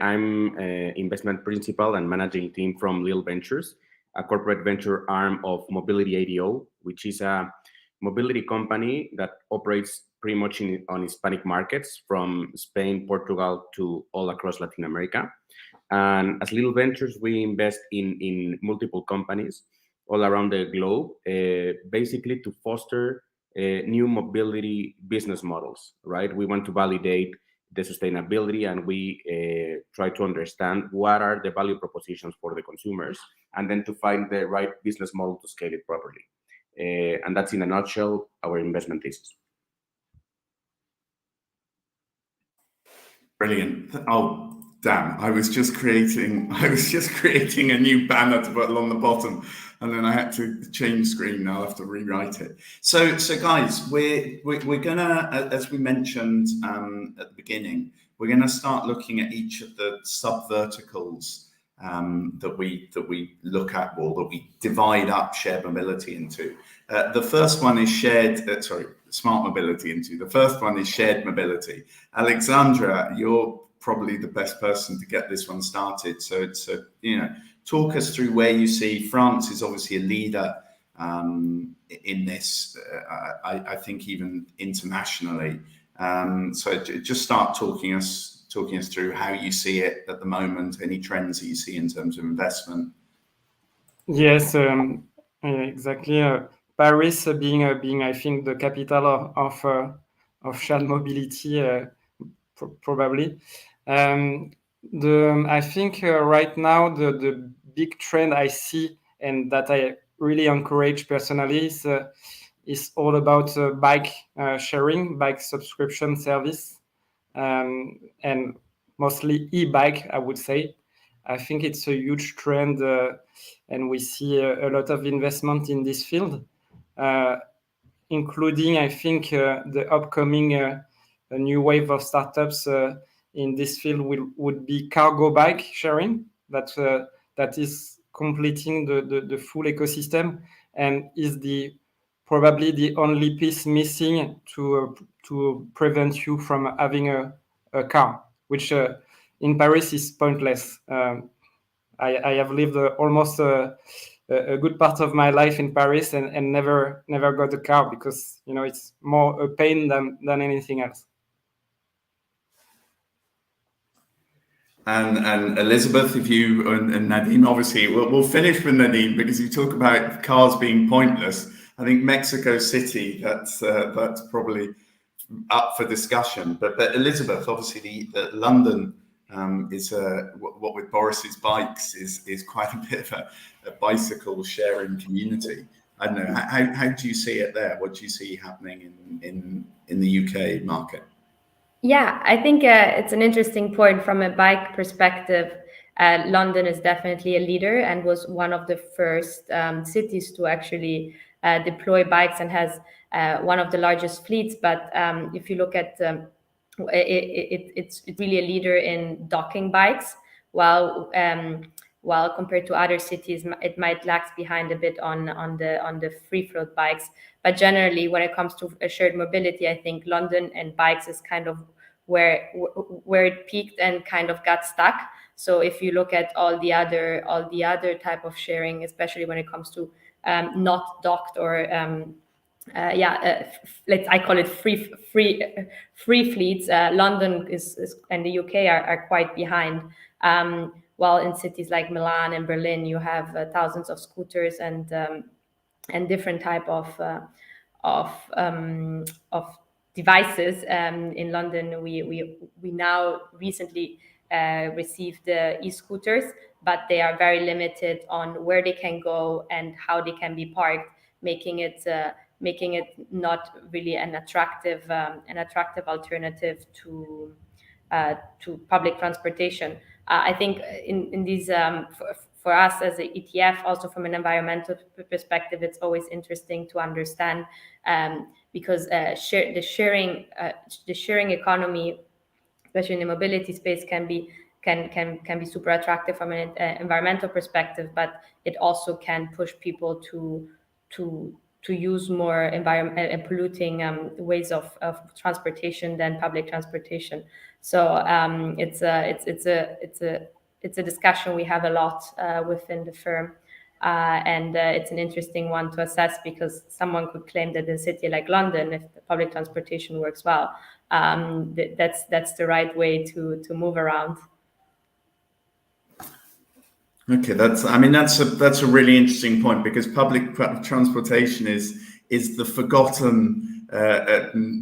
I'm investment principal and managing team from Liil Ventures, a corporate venture arm of Mobility ADO, which is a mobility company that operates pretty much on Hispanic markets from Spain, Portugal to all across Latin America. And as Liil Ventures, we invest in multiple companies all around the globe, basically to foster new mobility business models, right? We want to validate the sustainability, and we try to understand what are the value propositions for the consumers, and then to find the right business model to scale it properly. And that's in a nutshell our investment thesis. Brilliant. Oh, damn. I was just creating a new banner to put along the bottom, and then I had to change screen. Now I'll have to rewrite it. So guys, we're gonna, as we mentioned at the beginning, we're gonna start looking at each of the sub verticals that we look at, or that we divide up shared mobility into. The first one is smart mobility into. The first one is shared mobility. Alexandra, you're probably the best person to get this one started. So it's talk us through where you see France is obviously a leader in this. I think even internationally. So just start talking us through how you see it at the moment, any trends that you see in terms of investment. Yes, exactly. Paris being I think the capital of shared mobility, probably. I think right now the big trend I see and that I really encourage personally is all about bike sharing, bike subscription service, and mostly e-bike, I would say. I think it's a huge trend, and we see a lot of investment in this field, including, I think, the upcoming a new wave of startups in this field would be cargo bike sharing. That is completing the full ecosystem and is probably the only piece missing to prevent you from having a car, which in Paris is pointless. I have lived almost a good part of my life in Paris and never got a car because it's more a pain than anything else. And Elisabeth, if you and Nadim, obviously we'll finish with Nadim because you talk about cars being pointless. I think Mexico City, that's probably up for discussion. But Elisabeth, obviously the London is what with Boris's bikes is quite a bit of a bicycle sharing community. I don't know, how do you see it there? What do you see happening in the UK market? Yeah, I think it's an interesting point from a bike perspective. London is definitely a leader and was one of the first cities to actually deploy bikes and has one of the largest fleets. But if you look at it's really a leader in docking bikes, while compared to other cities, it might lag behind a bit on the free float bikes. But generally, when it comes to shared mobility, I think London and bikes is kind of where it peaked and kind of got stuck. So if you look at all the other type of sharing, especially when it comes to not docked or I call it free fleets. London is and the UK are quite behind. While in cities like Milan and Berlin, you have thousands of scooters and different type of devices. In London, we now recently received e-scooters, but they are very limited on where they can go and how they can be parked, making it not really an attractive alternative to public transportation. I think in these for us as an ETF, also from an environmental perspective, it's always interesting to understand because the sharing economy, especially in the mobility space, can be super attractive from an environmental perspective, but it also can push people to use more polluting ways of transportation than public transportation. So it's a discussion we have a lot within the firm, and it's an interesting one to assess because someone could claim that in a city like London, if the public transportation works well, that's the right way to move around. Okay, that's a really interesting point because public transportation is the forgotten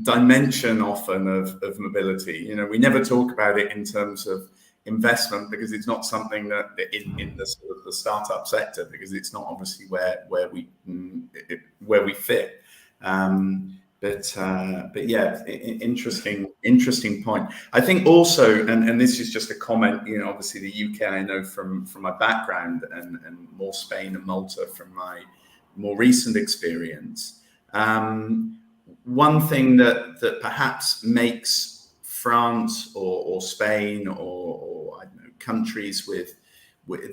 dimension often of mobility. We never talk about it in terms of investment because it's not something that in the sort of the startup sector, because it's not obviously where we fit. But yeah, interesting point. I think also, and this is just a comment, obviously the UK, I know from my background and more Spain and Malta from my more recent experience. One thing that perhaps makes France or Spain or I don't know, countries with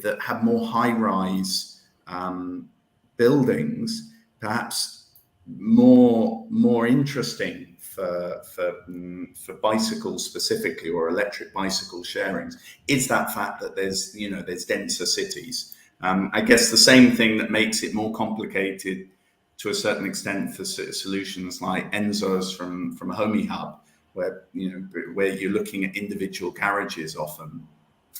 that have more high-rise buildings, perhaps more interesting for bicycles specifically, or electric bicycle sharings, is that fact that there's denser cities. I guess the same thing that makes it more complicated to a certain extent for solutions like Enzo's from Homi Hub, where you're looking at individual garages often,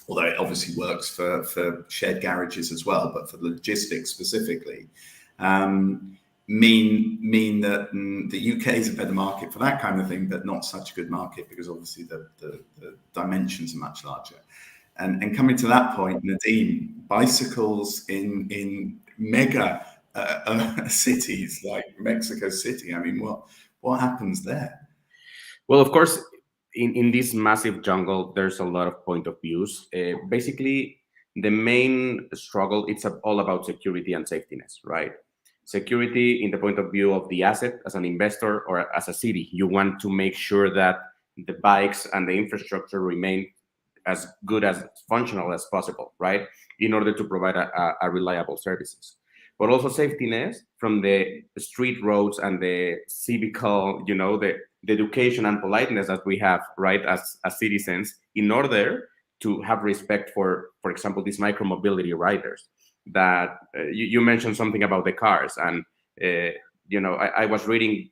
although it obviously works for shared garages as well, but for the logistics specifically, mean that the UK is a better market for that kind of thing, but not such a good market because obviously the dimensions are much larger. And coming to that point, Nadim, bicycles in mega cities like Mexico City, I mean, what happens there? Well, of course, in this massive jungle, there's a lot of point of views. Basically, the main struggle, it's all about security and safetyness, right? Security in the point of view of the asset as an investor or as a city. You want to make sure that the bikes and the infrastructure remain as good as functional as possible, right? In order to provide a reliable services. But also safetyness from the street roads and the civical, the education and politeness that we have, right, as citizens, in order to have respect for example, these micromobility riders. That you mentioned something about the cars, and I was reading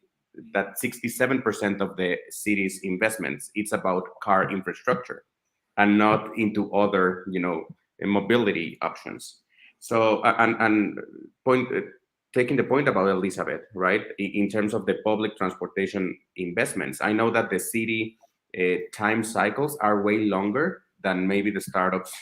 that 67% of the city's investments, it's about car infrastructure and not into other mobility options. So and taking the point about Elisabeth, right, in terms of the public transportation investments, I know that the city time cycles are way longer than maybe the startups,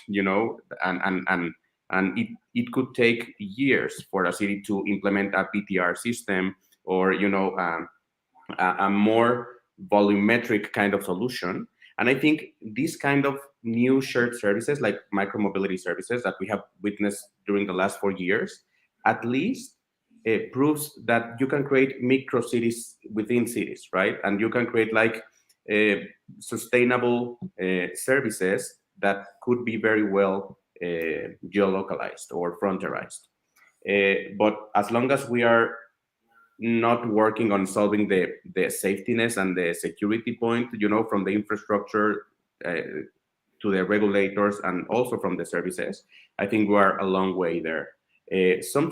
and it could take years for a city to implement a PTR system or a more volumetric kind of solution. And I think these kind of new shared services, like micromobility services that we have witnessed during the last 4 years, at least it proves that you can create micro cities within cities, right? And you can create like sustainable services that could be very well geolocalized or frontierized. But as long as we are not working on solving the safetyness and the security point, from the infrastructure to the regulators and also from the services, I think we are a long way there. Some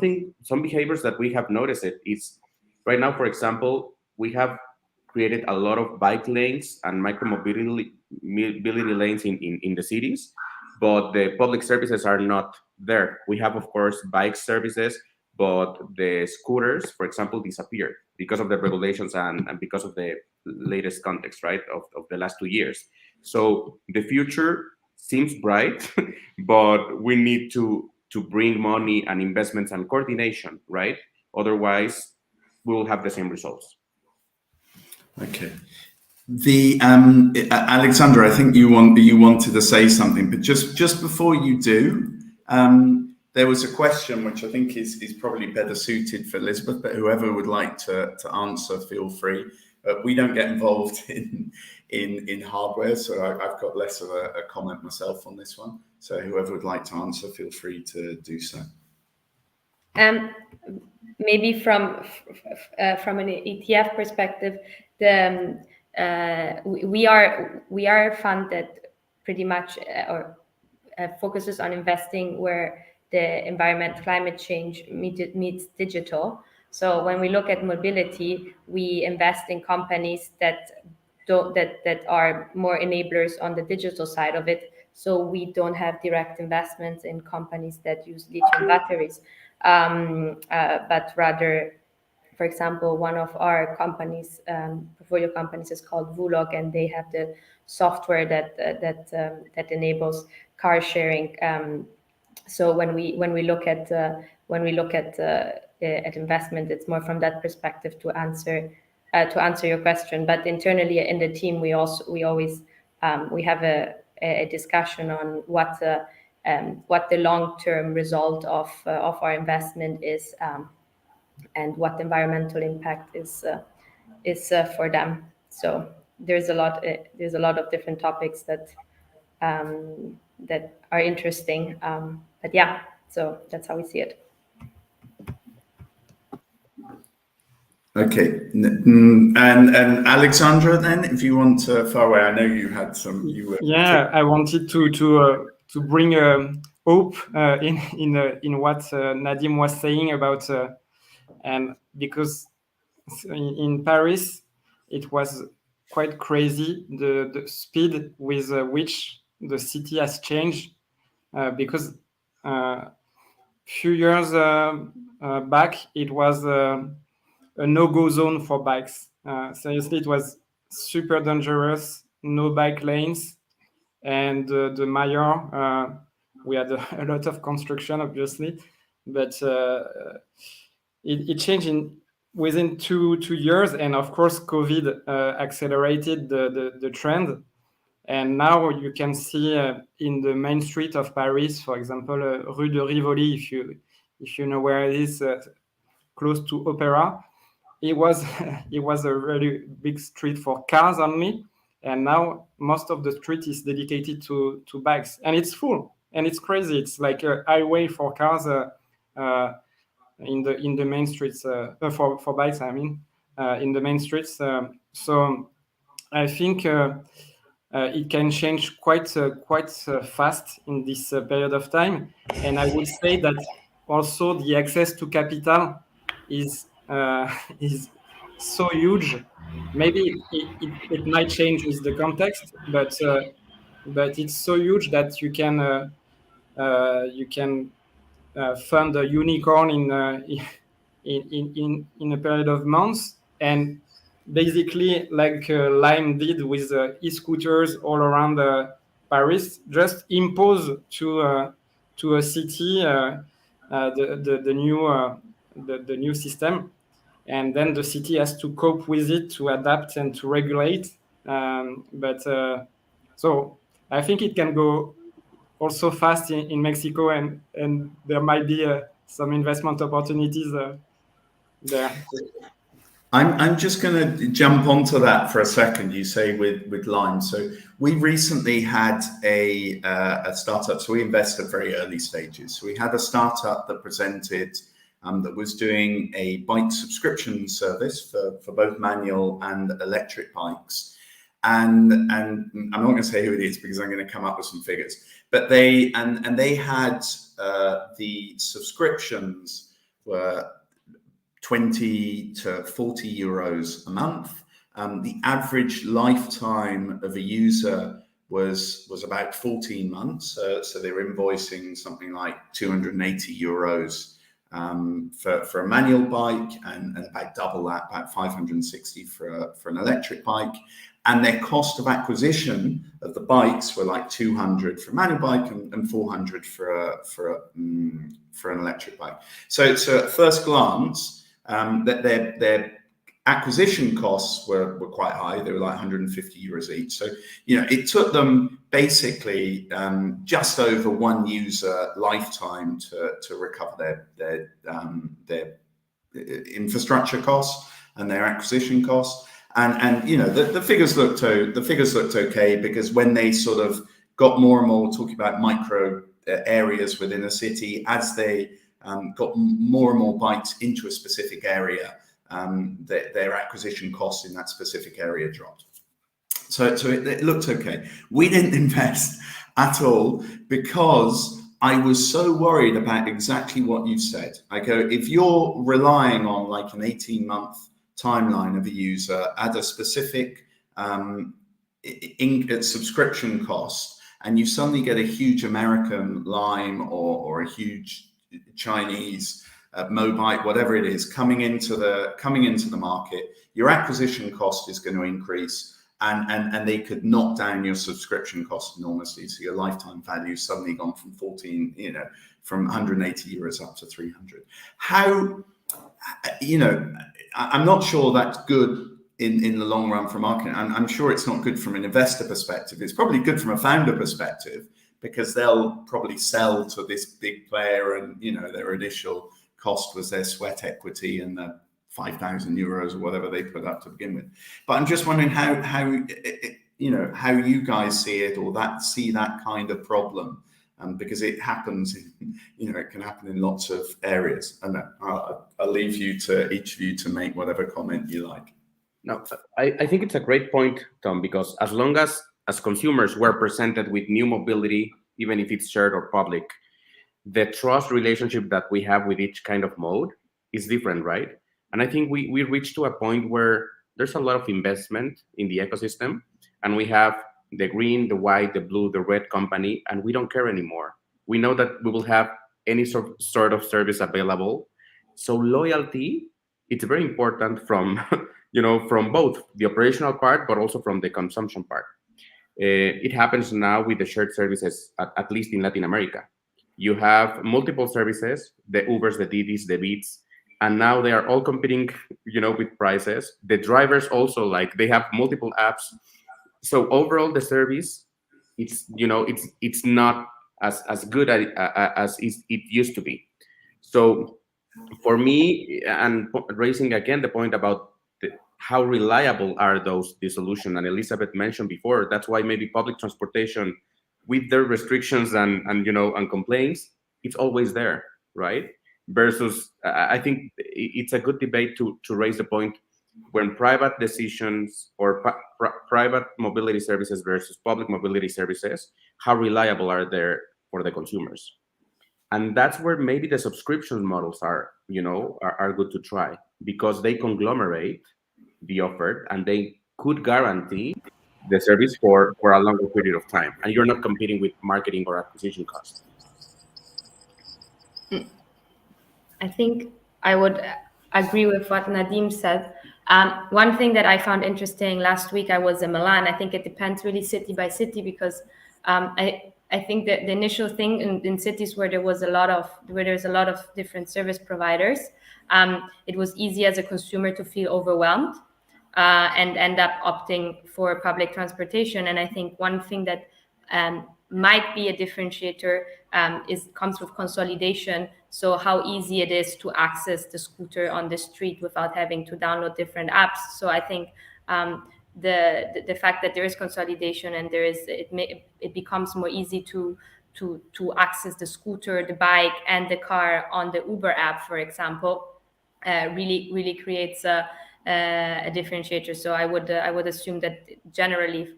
behaviors that we have noticed is right now, for example, we have created a lot of bike lanes and micromobility lanes in the cities, but the public services are not there. We have, of course, bike services, but the scooters, for example, disappeared because of the regulations and because of the latest context, right, of the last 2 years. So the future seems bright, but we need to bring money and investments and coordination, right? Otherwise, we will have the same results. Okay. Alexandre, I think you wanted to say something, but just before you do, there was a question which I think is probably better suited for Elisabeth, but whoever would like to answer, feel free. We don't get involved in hardware, so I've got less of a comment myself on this one. So whoever would like to answer, feel free to do so. Maybe from an ETF perspective, we are a fund that pretty much focuses on investing where the environment, climate change meets digital. So when we look at mobility, we invest in companies that are more enablers on the digital side of it. So we don't have direct investments in companies that use lithium batteries, but rather, for example, one of our companies, portfolio companies, is called Vulog, and they have the software that enables car sharing. So when we look at investment, it's more from that perspective to answer your question. But internally in the team, we always have a discussion on what the long-term result of our investment is, and what the environmental impact is for them. So there's a lot of different topics that are interesting. But yeah, so that's how we see it. Okay, and Alexandra, then, if you want to far away, I know you had some. Yeah, I wanted to bring hope in what Nadim was saying about, and because in Paris it was quite crazy the speed with which the city has changed, because few years back it was a no-go zone for bikes. Seriously, it was super dangerous, no bike lanes, and the mayor, we had a lot of construction, obviously, but it changed within two years, and of course COVID accelerated the trend. And now you can see in the main street of Paris, for example, Rue de Rivoli, if you know where it is, close to Opera. It was a really big street for cars only, and now most of the street is dedicated to bikes, and it's full, and it's crazy. It's like a highway for cars in the main streets for bikes. I mean, in the main streets. So I think it can change quite fast in this period of time, and I would say that also the access to capital is so huge. Maybe it might change with the context, but it's so huge that you can fund a unicorn in a period of months, and basically like Lime did with e-scooters all around Paris, just impose to a city the new system, and then the city has to cope with it, to adapt and to regulate. So I think it can go also fast in Mexico, and there might be some investment opportunities there. I'm just going to jump onto that for a second. You say with Lime. So we recently had a startup. So we invest at very early stages. So we had a startup that presented that was doing a bike subscription service for both manual and electric bikes. And I'm not going to say who it is because I'm going to come up with some figures. But they had the subscriptions were 20 to 40 euros a month. The average lifetime of a user was about 14 months. So they were invoicing something like 280 euros for a manual bike, and about double that, about 560 for an electric bike. And their cost of acquisition of the bikes were like 200 for a manual bike and 400 for an electric bike. So at first glance, that their acquisition costs were quite high. They were like 150 euros each. So, it took them basically just over one user lifetime to recover their infrastructure costs and their acquisition costs. And the figures looked okay, because when they sort of got more and more talking about micro areas within a city, as they got more and more bikes into a specific area, their acquisition costs in that specific area dropped. So it looked okay. We didn't invest at all because I was so worried about exactly what you said. I go, if you're relying on like an 18-month timeline of a user at a specific subscription cost, and you suddenly get a huge American Lime or a huge Chinese Mobike, whatever it is, coming into the market, your acquisition cost is going to increase, and they could knock down your subscription cost enormously. So your lifetime value suddenly gone from 180 euros up to 300. How, I'm not sure that's good in the long run for marketing. I'm sure it's not good from an investor perspective. It's probably good from a founder perspective, because they'll probably sell to this big player, and their initial cost was their sweat equity and the 5,000 euros or whatever they put up to begin with. But I'm just wondering how you guys see it, or see that kind of problem because it happens, it can happen in lots of areas. And I'll leave you to each of you to make whatever comment you like. No, I think it's a great point, Tom, because as long as consumers we're presented with new mobility, even if it's shared or public, the trust relationship that we have with each kind of mode is different, right? And I think we reached to a point where there's a lot of investment in the ecosystem, and we have the green, the white, the blue, the red company, and we don't care anymore. We know that we will have any sort of service available. So loyalty, it's very important from, from both the operational part, but also from the consumption part. It happens now with the shared services, at least in Latin America. You have multiple services, the Ubers, the Didis, the Beats, and now they are all competing, with prices. The drivers also, they have multiple apps. So overall, the service, it's not as good as it used to be. So for me, and raising again the point about how reliable are the solutions, and Elisabeth mentioned before, that's why maybe public transportation, with their restrictions and complaints, it's always there, right? Versus, I think it's a good debate to raise the point when private decisions or private mobility services versus public mobility services, how reliable are they for the consumers? And that's where maybe the subscription models are good to try, because they conglomerate the offer and they could guarantee the service for a longer period of time, and you're not competing with marketing or acquisition costs. I think I would agree with what Nadim said. One thing that I found interesting last week, I was in Milan. I think it depends really city by city, because I think that the initial thing in cities where there's a lot of different service providers, it was easy as a consumer to feel overwhelmed and end up opting for public transportation. And I think one thing that might be a differentiator comes with consolidation. So how easy it is to access the scooter on the street without having to download different apps. So I think the fact that there is consolidation and it becomes more easy to access the scooter, the bike, and the car on the Uber app, for example, really creates a differentiator. So I would assume that generally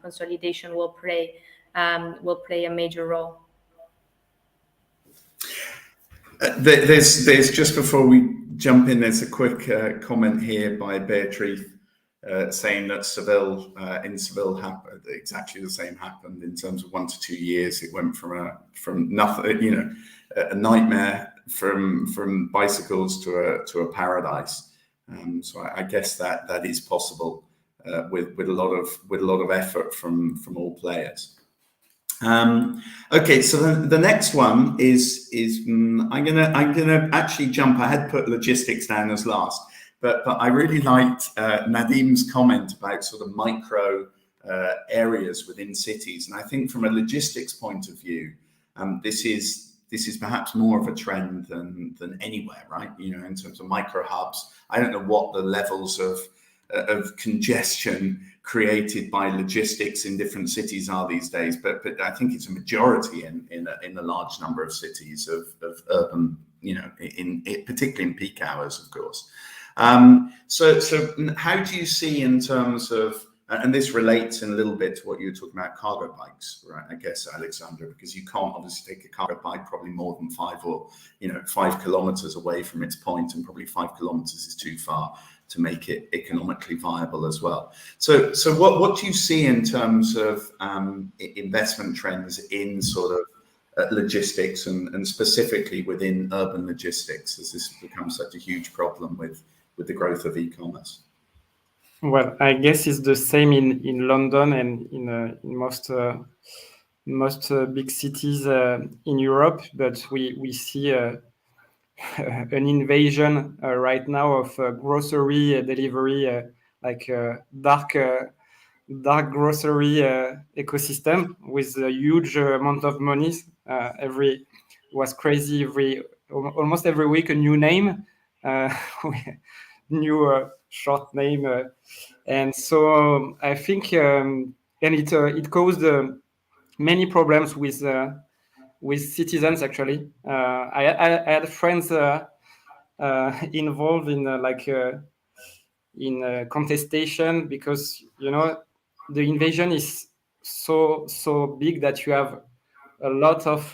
consolidation will play a major role. There's just before we jump in, there's a quick comment here by Beatrice saying that in Seville happened exactly the same happened in terms of 1 to 2 years. It went from nothing, a nightmare from bicycles to a paradise. So I guess that is possible with a lot of effort from all players. Okay, so the next one is I'm gonna actually jump. I had put logistics down as last, but I really liked Nadim's comment about sort of micro areas within cities, and I think from a logistics point of view, this is perhaps more of a trend than anywhere, right? In terms of micro hubs. I don't know what the levels of congestion created by logistics in different cities are these days, but I think it's a majority in a large number of cities of urban, particularly in peak hours, of course. So how do you see in terms of, and this relates in a little bit to what you were talking about, cargo bikes, right? I guess, Alexandre, because you can't obviously take a cargo bike probably more than 5 kilometers away from its point, and probably 5 kilometers is too far to make it economically viable as well. So what do you see in terms of investment trends in sort of logistics and specifically within urban logistics, as this has become such a huge problem with the growth of e-commerce? Well, I guess it's the same in London and in most big cities in Europe, but we see an invasion right now of grocery delivery, like dark grocery ecosystem with a huge amount of money. Was crazy. Almost every week a new name, new short name, and so I think and it caused many problems with with citizens. Actually, I had friends involved in contestation, because the invasion is so big that you have a lot of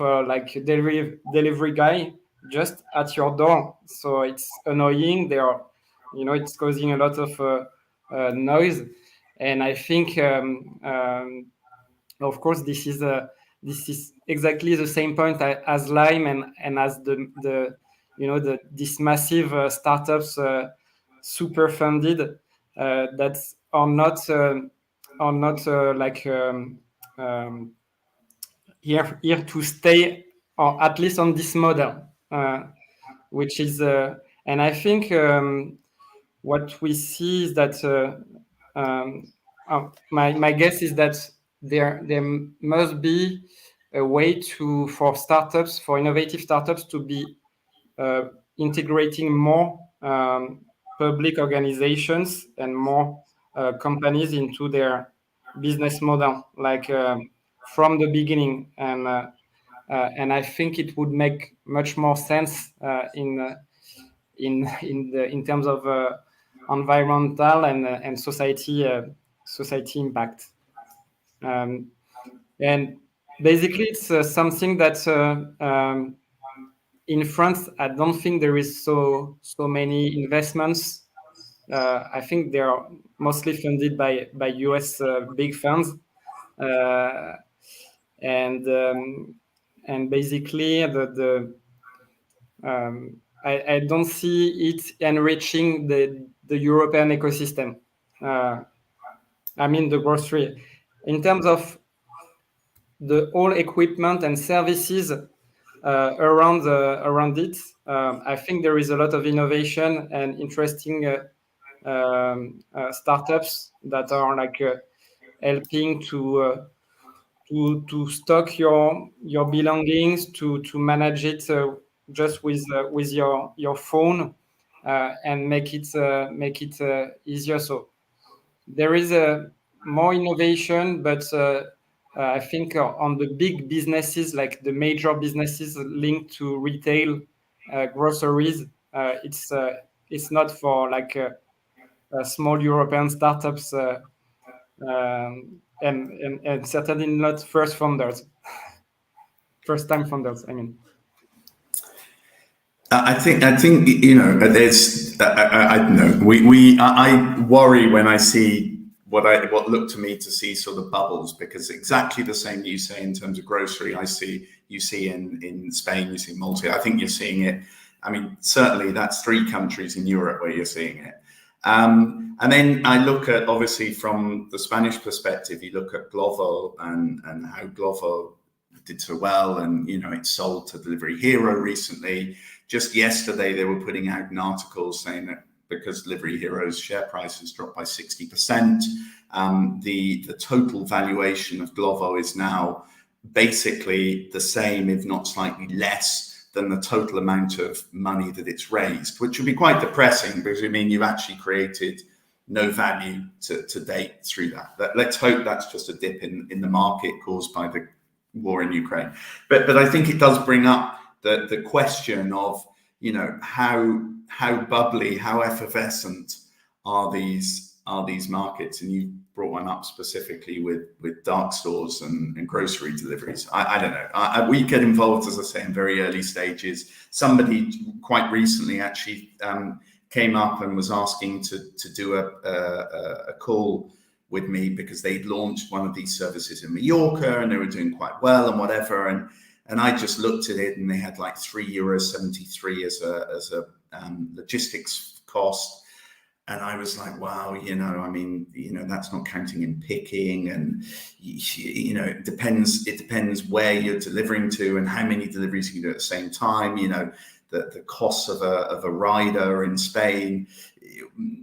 delivery guy just at your door, so it's annoying. They are, it's causing a lot of noise, and I think of course this is exactly the same point as Lime and as this massive startups super funded that are not here to stay, or at least on this model, which is and I think what we see is that my guess is that there must be a way for innovative startups to be integrating more public organizations and more companies into their business model, from the beginning, and I think it would make much more sense in terms of environmental and society impact. And basically, it's something that in France, I don't think there is so many investments. I think they are mostly funded by US big funds, and basically I don't see it enriching the European ecosystem. I mean, the grocery, in terms of the whole equipment and services around it. I think there is a lot of innovation and interesting startups that are helping to stock your belongings, to manage it just with your phone, and make it easier. So there is more innovation, but I think on the big businesses, like the major businesses linked to retail, groceries, it's not for small European startups, and certainly not first-time founders. I mean, I think there's I don't know. I worry when I see what look to me to see sort of bubbles, because exactly the same you say in terms of grocery, you see in Spain, you see in Malta. I think you're seeing it. I mean, certainly that's 3 countries in Europe where you're seeing it. And then I look at, obviously from the Spanish perspective, you look at Glovo and how Glovo did so well, and it sold to Delivery Hero recently. Just yesterday, they were putting out an article saying that because Delivery Hero's share price has dropped by 60%, the total valuation of Glovo is now basically the same, if not slightly less, than the total amount of money that it's raised, which would be quite depressing, because you've actually created no value to date through that. Let's hope that's just a dip in the market caused by the war in Ukraine. But I think it does bring up the question of, how bubbly, how effervescent are these markets? And you brought one up specifically with dark stores and grocery deliveries. I don't know. We get involved, as I say, in very early stages. Somebody quite recently actually came up and was asking to do a call with me, because they'd launched one of these services in Mallorca and they were doing quite well and whatever. And I just looked at it, and they had like €3.73 as a logistics cost. And I was like, wow, that's not counting in picking. And, it depends where you're delivering to and how many deliveries you can do at the same time. The cost of a rider in Spain,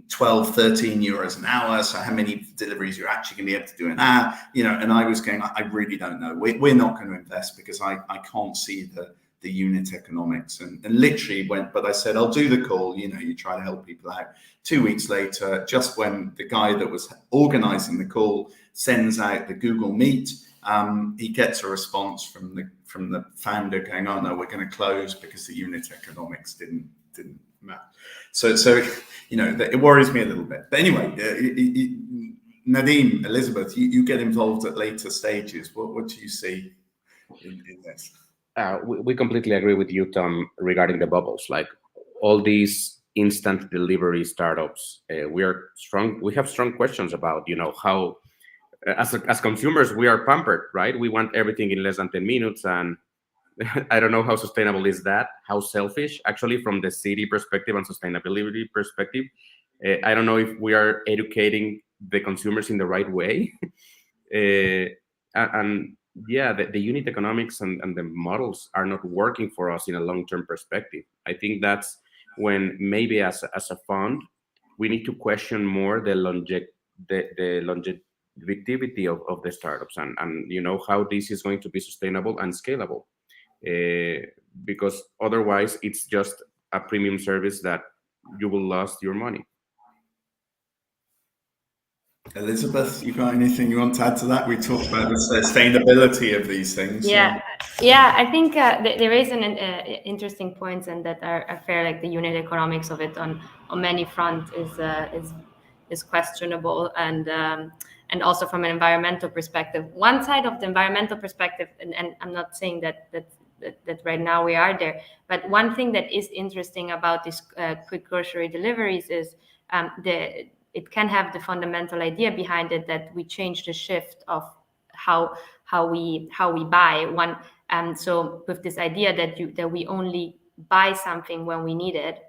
12, 13 euros an hour. So how many deliveries you're actually going to be able to do an hour? And I was going, I really don't know. We're not going to invest, because I can't see the unit economics, and literally went, but I said, I'll do the call. You try to help people out. 2 weeks later, just when the guy that was organizing the call sends out the Google Meet, he gets a response from the founder going, "Oh no, we're going to close because the unit economics didn't match." So it worries me a little bit. But anyway, Nadim, Elisabeth, you get involved at later stages. What do you see in this? We completely agree with you, Tom, regarding the bubbles. Like all these instant delivery startups, we have strong questions about, how as consumers we are pampered, right? We want everything in less than 10 minutes, and I don't know how sustainable is that. How selfish, actually, from the city perspective and sustainability perspective. I don't know if we are educating the consumers in the right way. And yeah, the unit economics and the models are not working for us in a long-term perspective. I think that's when maybe as a fund, we need to question more the longevity of the startups and how this is going to be sustainable and scalable. Because otherwise it's just a premium service that you will lose your money. Elisabeth, you got anything you want to add to that? We talked about the sustainability of these things. Yeah, I think there is an interesting points, and that are fair. Like the unit economics of it on many fronts is questionable, and also from an environmental perspective. One side of the environmental perspective, and I'm not saying that right now we are there, but one thing that is interesting about these quick grocery deliveries is it can have the fundamental idea behind it that we change the shift of how we buy one. So with this idea that we only buy something when we need it.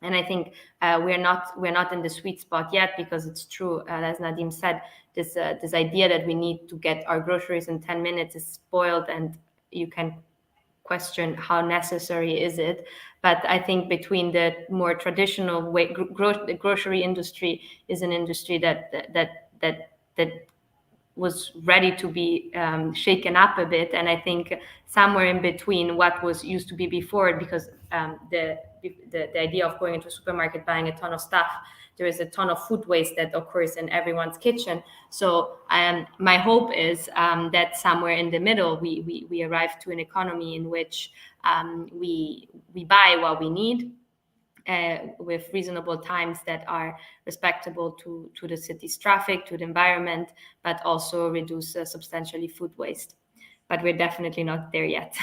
And I think we're not in the sweet spot yet, because it's true, as Nadim said, this idea that we need to get our groceries in 10 minutes is spoiled, and you can question how necessary is it. But I think between the more traditional way, the grocery industry is an industry that was ready to be shaken up a bit, and I think somewhere in between what was used to be before, because the idea of going into a supermarket, buying a ton of stuff, there is a ton of food waste that occurs in everyone's kitchen. So my hope is that somewhere in the middle we arrive to an economy in which we buy what we need, with reasonable times that are respectable to the city's traffic, to the environment, but also reduce substantially food waste. But we're definitely not there yet.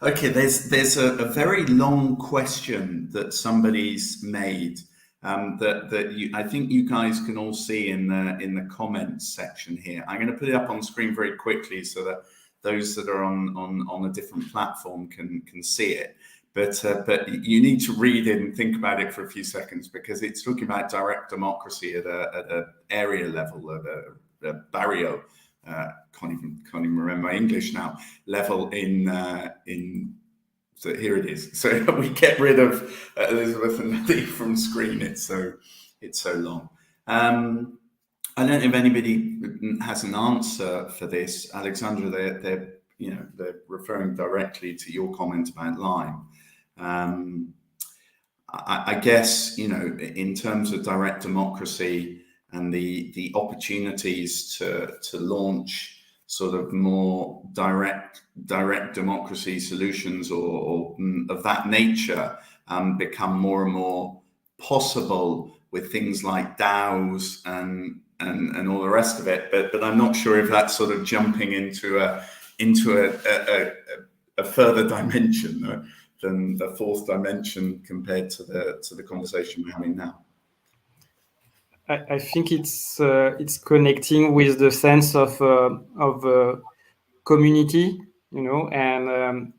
Okay, there's a very long question that somebody's made that I think you guys can all see in the comments section here. I'm going to put it up on screen very quickly so that those that are on a different platform can see it. But you need to read it and think about it for a few seconds, because it's talking about direct democracy at a area level, at a barrio. Can't even remember my English now. Level in. So here it is. So we get rid of Elisabeth and Nadim from screen. It's so long. I don't know if anybody has an answer for this. Alexandra, they're referring directly to your comment about Lime. I guess, in terms of direct democracy and the opportunities to launch sort of more direct democracy solutions or of that nature become more and more possible with things like DAOs and all the rest of it. But I'm not sure if that's sort of jumping into a further dimension than the fourth dimension compared to the conversation we're having now. I think it's connecting with the sense of community, and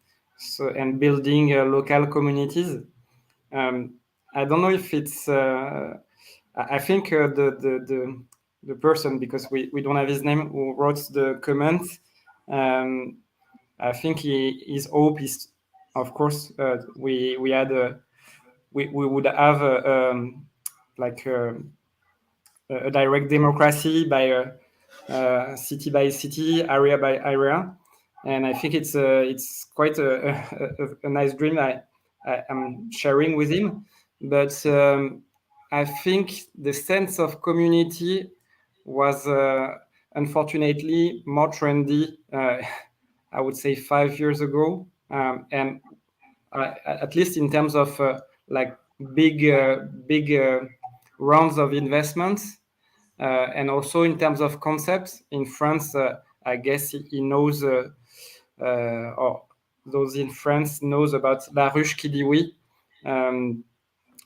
building local communities. I don't know if it's. I think the person, because we don't have his name, who wrote the comment. I think his hope is, of course, we would have a direct democracy by city by city, area by area, and I think it's quite a nice dream I'm sharing with him. But I think the sense of community was unfortunately more trendy, I would say 5 years ago. And at least in terms of like big rounds of investments, and also in terms of concepts. In France, I guess he knows, or those in France knows about La Ruche qui dit oui,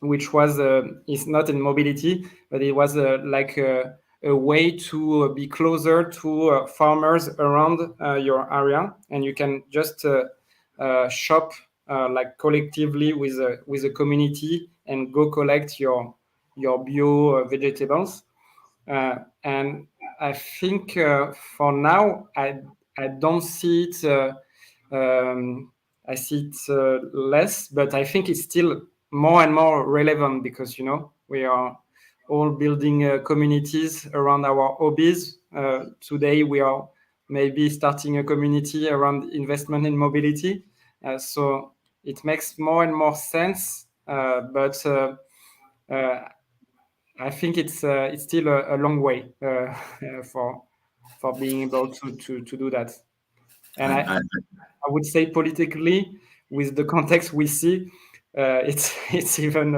which was is not in mobility, but it was like a way to be closer to farmers around your area, and you can just shop like collectively with a community and go collect your bio vegetables. And I think for now I don't see it. I see it less, but I think it's still more and more relevant because we are all building communities around our hobbies. Today we are maybe starting a community around investment in mobility. So it makes more and more sense, but I think it's still a long way for being able to do that. And I would say politically, with the context we see, it's even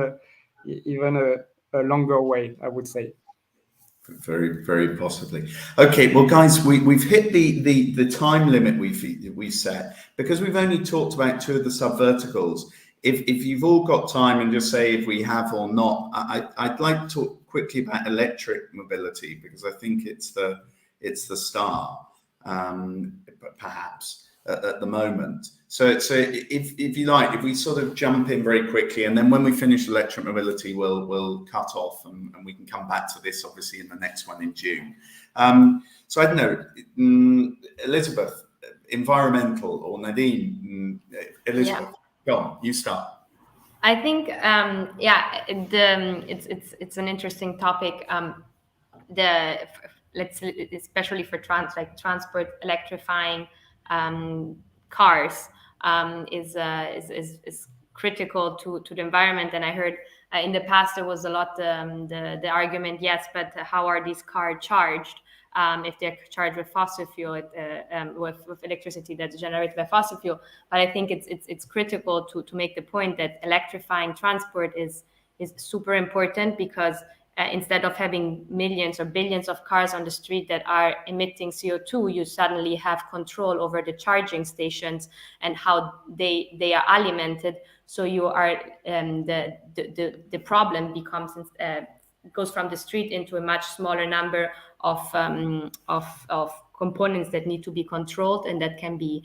a longer way, I would say. Very, very possibly. Okay, well, guys, we've hit the time limit we set because we've only talked about two of the subverticals. If you've all got time, and just say if we have or not, I'd like to talk quickly about electric mobility because I think it's the star, perhaps at the moment. So if you like, if we sort of jump in very quickly, and then when we finish electric mobility, we'll cut off, and we can come back to this obviously in the next one in June. So I don't know, Elisabeth, environmental, or Nadim, Elisabeth. Yeah. Go on, you start. I think, it's an interesting topic. Especially for transport, electrifying cars is critical to the environment. And I heard in the past there was a lot the argument, yes, but how are these cars charged? If they're charged with fossil fuel, with electricity that's generated by fossil fuel. But I think it's critical to make the point that electrifying transport is super important because instead of having millions or billions of cars on the street that are emitting CO2, you suddenly have control over the charging stations and how they are alimented. So you are the problem becomes goes from the street into a much smaller number of components that need to be controlled and that can be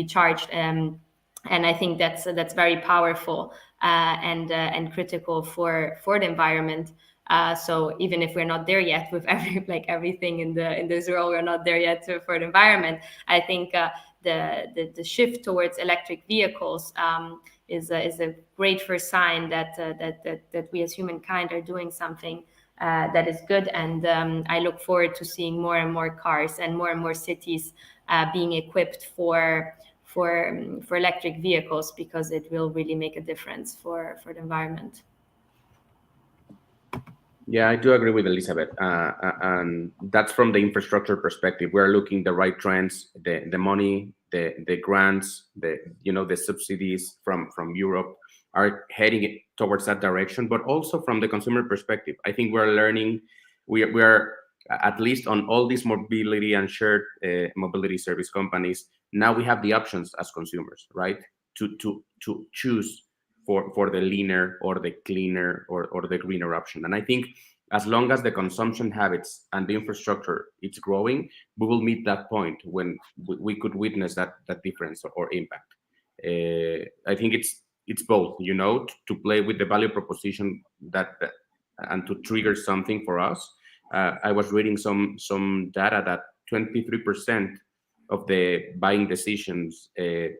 charged. And I think that's very powerful and critical for the environment. So even if we're not there yet with everything in this world, we're not there yet for the environment. I think the shift towards electric vehicles is a great first sign that we as humankind are doing something that is good. And I look forward to seeing more and more cars and more cities being equipped for electric vehicles because it will really make a difference for the environment. Yeah, I do agree with Elisabeth, and that's from the infrastructure perspective. We're looking the right trends, the money, the grants, the subsidies from Europe are heading towards that direction. But also from the consumer perspective, I think we're learning. We are at least on all these mobility and shared mobility service companies. Now we have the options as consumers, right, to choose for the leaner or the cleaner or the greener option. And I think as long as the consumption habits and the infrastructure is growing, we will meet that point when we could witness that difference or impact. I think it's both, to play with the value proposition that and to trigger something for us. I was reading some data that 23% of the buying decisions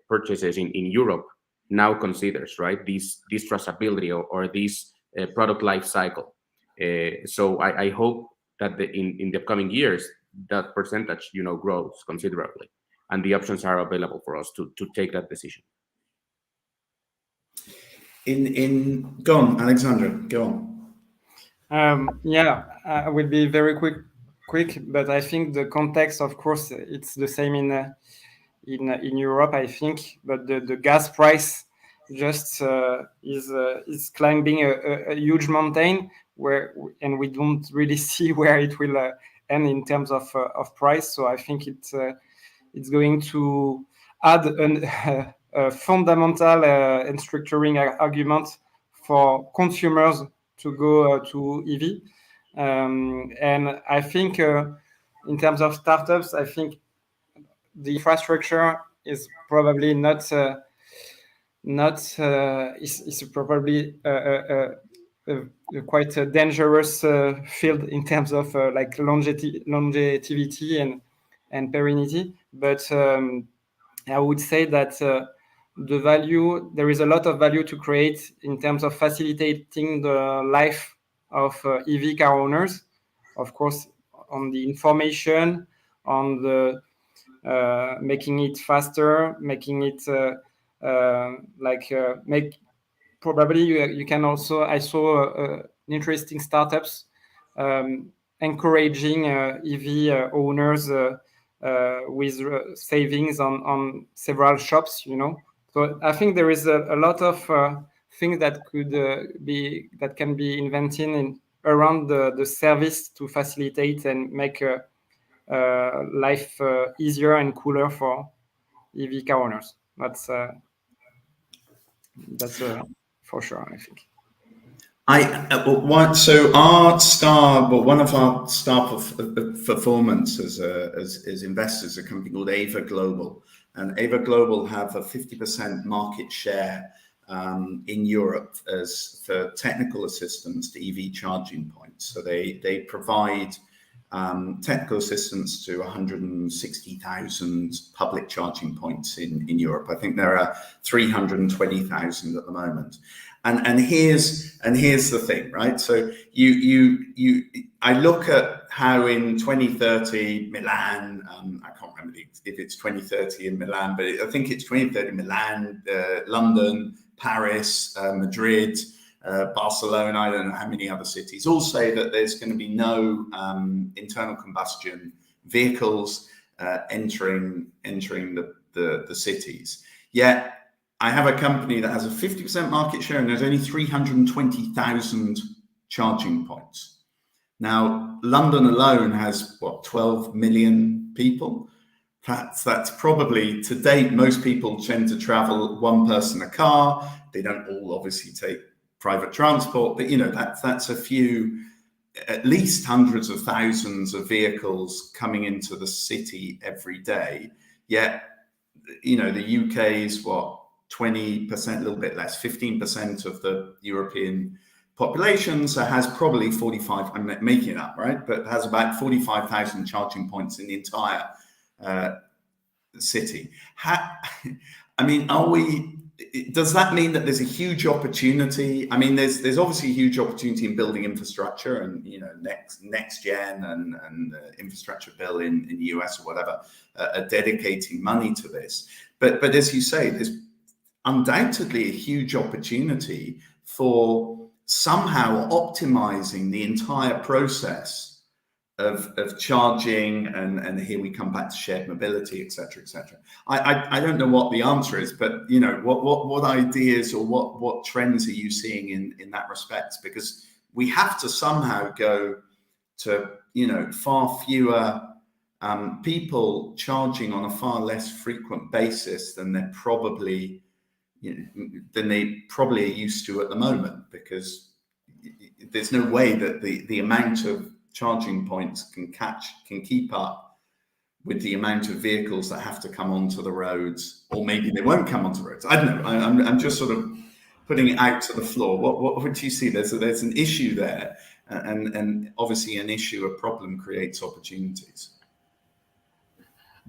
purchases in Europe now considers, right, this traceability or this product life cycle. So I hope that in the upcoming years that percentage grows considerably, and the options are available for us to take that decision. Go on, Alexandra, go on. I will be very quick. quick, but I think the context, of course, it's the same in Europe, I think. But the gas price just is climbing a huge mountain and we don't really see where it will end in terms of price. So I think it's going to add a fundamental and structuring argument for consumers to go to EV. And I think in terms of startups, I think the infrastructure is probably is probably quite a dangerous field in terms of like longevity and perennity. But I would say that there is a lot of value to create in terms of facilitating the life of EV car owners, of course, on the information, on the making it faster, making it probably you can also, I saw interesting startups encouraging EV owners with savings on several shops, So I think there is a lot of things that can be invented around the service to facilitate and make life easier and cooler for EV car owners. That's for sure, I think. One of our star performance as investors, a company called Ava Global, and Ava Global have a 50% market share in Europe for technical assistance to EV charging points. So they provide technical assistance to 160,000 public charging points in Europe. I think there are 320,000 at the moment. And here's the thing, right? So I look at how in 2030 Milan, I can't remember if it's 2030 in Milan, but I think it's 2030 Milan, London, Paris, Madrid, Barcelona, I don't know how many other cities, all say that there's going to be no internal combustion vehicles entering the cities. Yet I have a company that has a 50% market share and there's only 320,000 charging points. Now, London alone has, 12 million people? That's probably, to date, most people tend to travel one person a car. They don't all obviously take private transport, but that's a few, at least hundreds of thousands of vehicles coming into the city every day. Yet, the UK is 20%, a little bit less, 15% of the European population, so has probably 45, I'm making it up, right? But has about 45,000 charging points in the entire city. Does that mean that there's a huge opportunity? I mean, there's obviously a huge opportunity in building infrastructure and, next gen and infrastructure bill in the US or whatever, are dedicating money to this. But as you say, there's undoubtedly a huge opportunity for somehow optimizing the entire process of charging, and here we come back to shared mobility, etc., etc. I don't know what the answer is, but what ideas or what trends are you seeing in that respect? Because we have to somehow go to far fewer people charging on a far less frequent basis than they probably are used to at the moment, because there's no way that the amount of charging points can keep up with the amount of vehicles that have to come onto the roads, or maybe they won't come onto the roads. I don't know. I'm just sort of putting it out to the floor. What do you see? There's an issue there, and obviously a problem creates opportunities.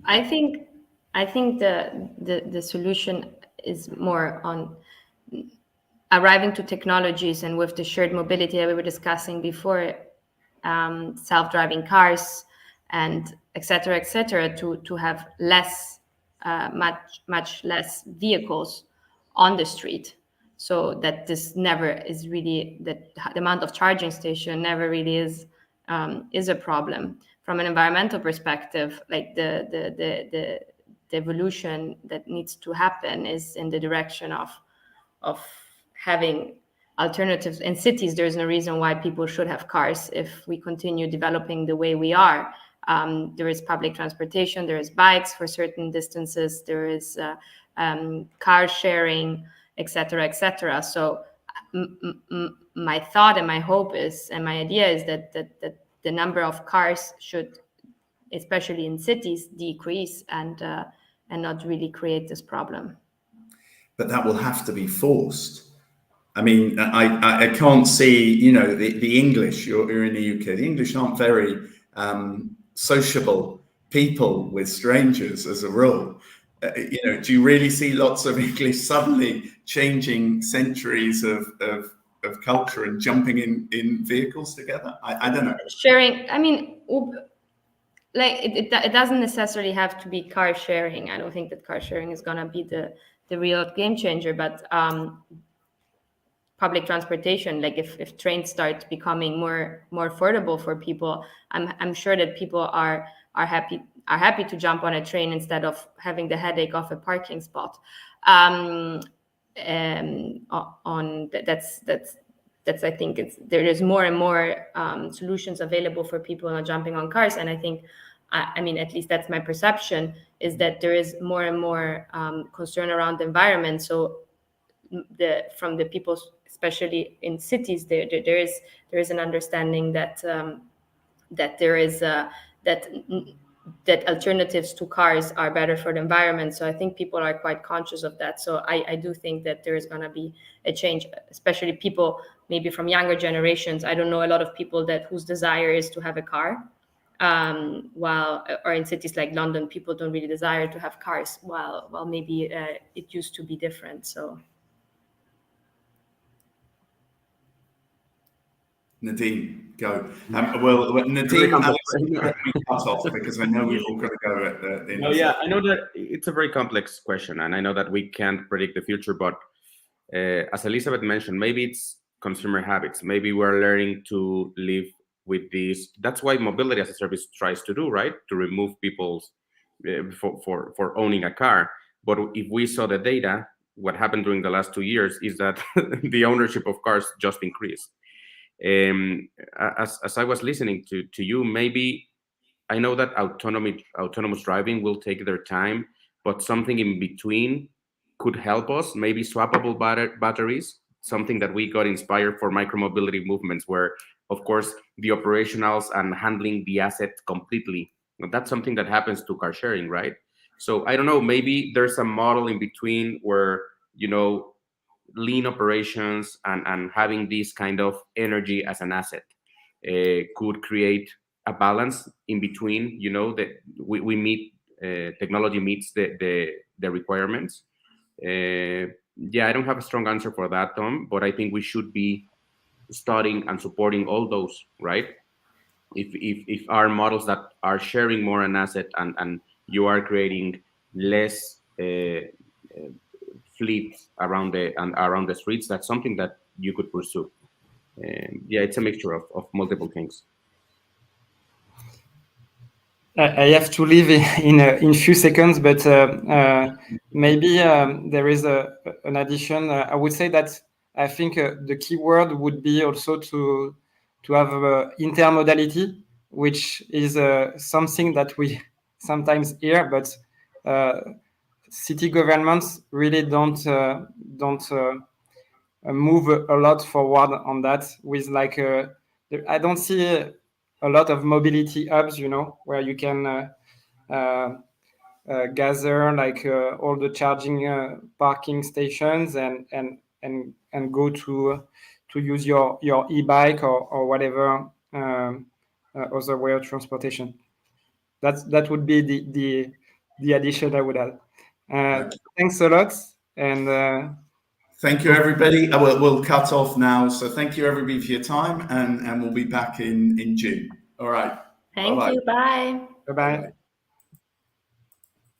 I think the solution is more on arriving to technologies, and with the shared mobility that we were discussing before, self-driving cars and et cetera, to have much less vehicles on the street, so that this never is really, that the amount of charging station never really is is a problem. From an environmental perspective, like the evolution that needs to happen is in the direction of having alternatives. In cities, there's no reason why people should have cars if we continue developing the way we are. There is public transportation, there is bikes for certain distances, there is car sharing, etc., etc. So my thought and my hope is, and my idea is that the number of cars should, especially in cities, decrease and not really create this problem. But that will have to be forced. I mean, I can't see, you know, the English, you're in the UK, the English aren't very sociable people with strangers as a rule. You know, do you really see lots of English suddenly changing centuries of culture and jumping in vehicles together? I don't know. Sharing, I mean, like it doesn't necessarily have to be car sharing. I don't think that car sharing is gonna be the real game changer, but public transportation, like if trains start becoming more affordable for people, I'm sure that people are happy to jump on a train instead of having the headache of a parking spot. That's I think there is more and more solutions available for people not jumping on cars, and I think I mean, at least that's my perception, is that there is more and more concern around the environment. So from the people, especially in cities, there is an understanding that there is that alternatives to cars are better for the environment. So I think people are quite conscious of that. So I do think that there is going to be a change, especially people maybe from younger generations. I don't know a lot of people whose desire is to have a car, or in cities like London, people don't really desire to have cars, while maybe it used to be different. So. Nadim, go. Well, Nadim, cut off because I know we've all got to go at the end. No, yeah, I know that it's a very complex question, and I know that we can't predict the future. But as Elisabeth mentioned, maybe it's consumer habits. Maybe we're learning to live with this. That's why mobility as a service tries to do, right? To remove people's for owning a car. But if we saw the data, what happened during the last 2 years is that the ownership of cars just increased. As I was listening to you, maybe I know that autonomous driving will take their time, but something in between could help us. Maybe swappable batteries, something that we got inspired for micromobility movements, where of course the operationals and handling the asset completely, that's something that happens to car sharing, right? So I don't know, maybe there's a model in between where, you know, lean operations and having this kind of energy as an asset could create a balance in between, you know, that we meet, technology meets the requirements. Yeah, I don't have a strong answer for that, Tom, but I think we should be studying and supporting all those, right? If our models that are sharing more an asset and you are creating less fleet around the streets, that's something that you could pursue. Yeah, it's a mixture of multiple things. I have to leave in few seconds, but maybe there is an addition. I would say that I think the key word would be also to have intermodality, which is something that we sometimes hear, but city governments really don't move a lot forward on that. With like, I don't see a lot of mobility hubs, you know, where you can gather like all the charging parking stations and go to use your e-bike or whatever other way of transportation. That would be the addition I would add. Thanks a lot, and thank you, everybody. We'll cut off now. So thank you, everybody, for your time, and we'll be back in June. All right. Thank you. Bye. Bye-bye.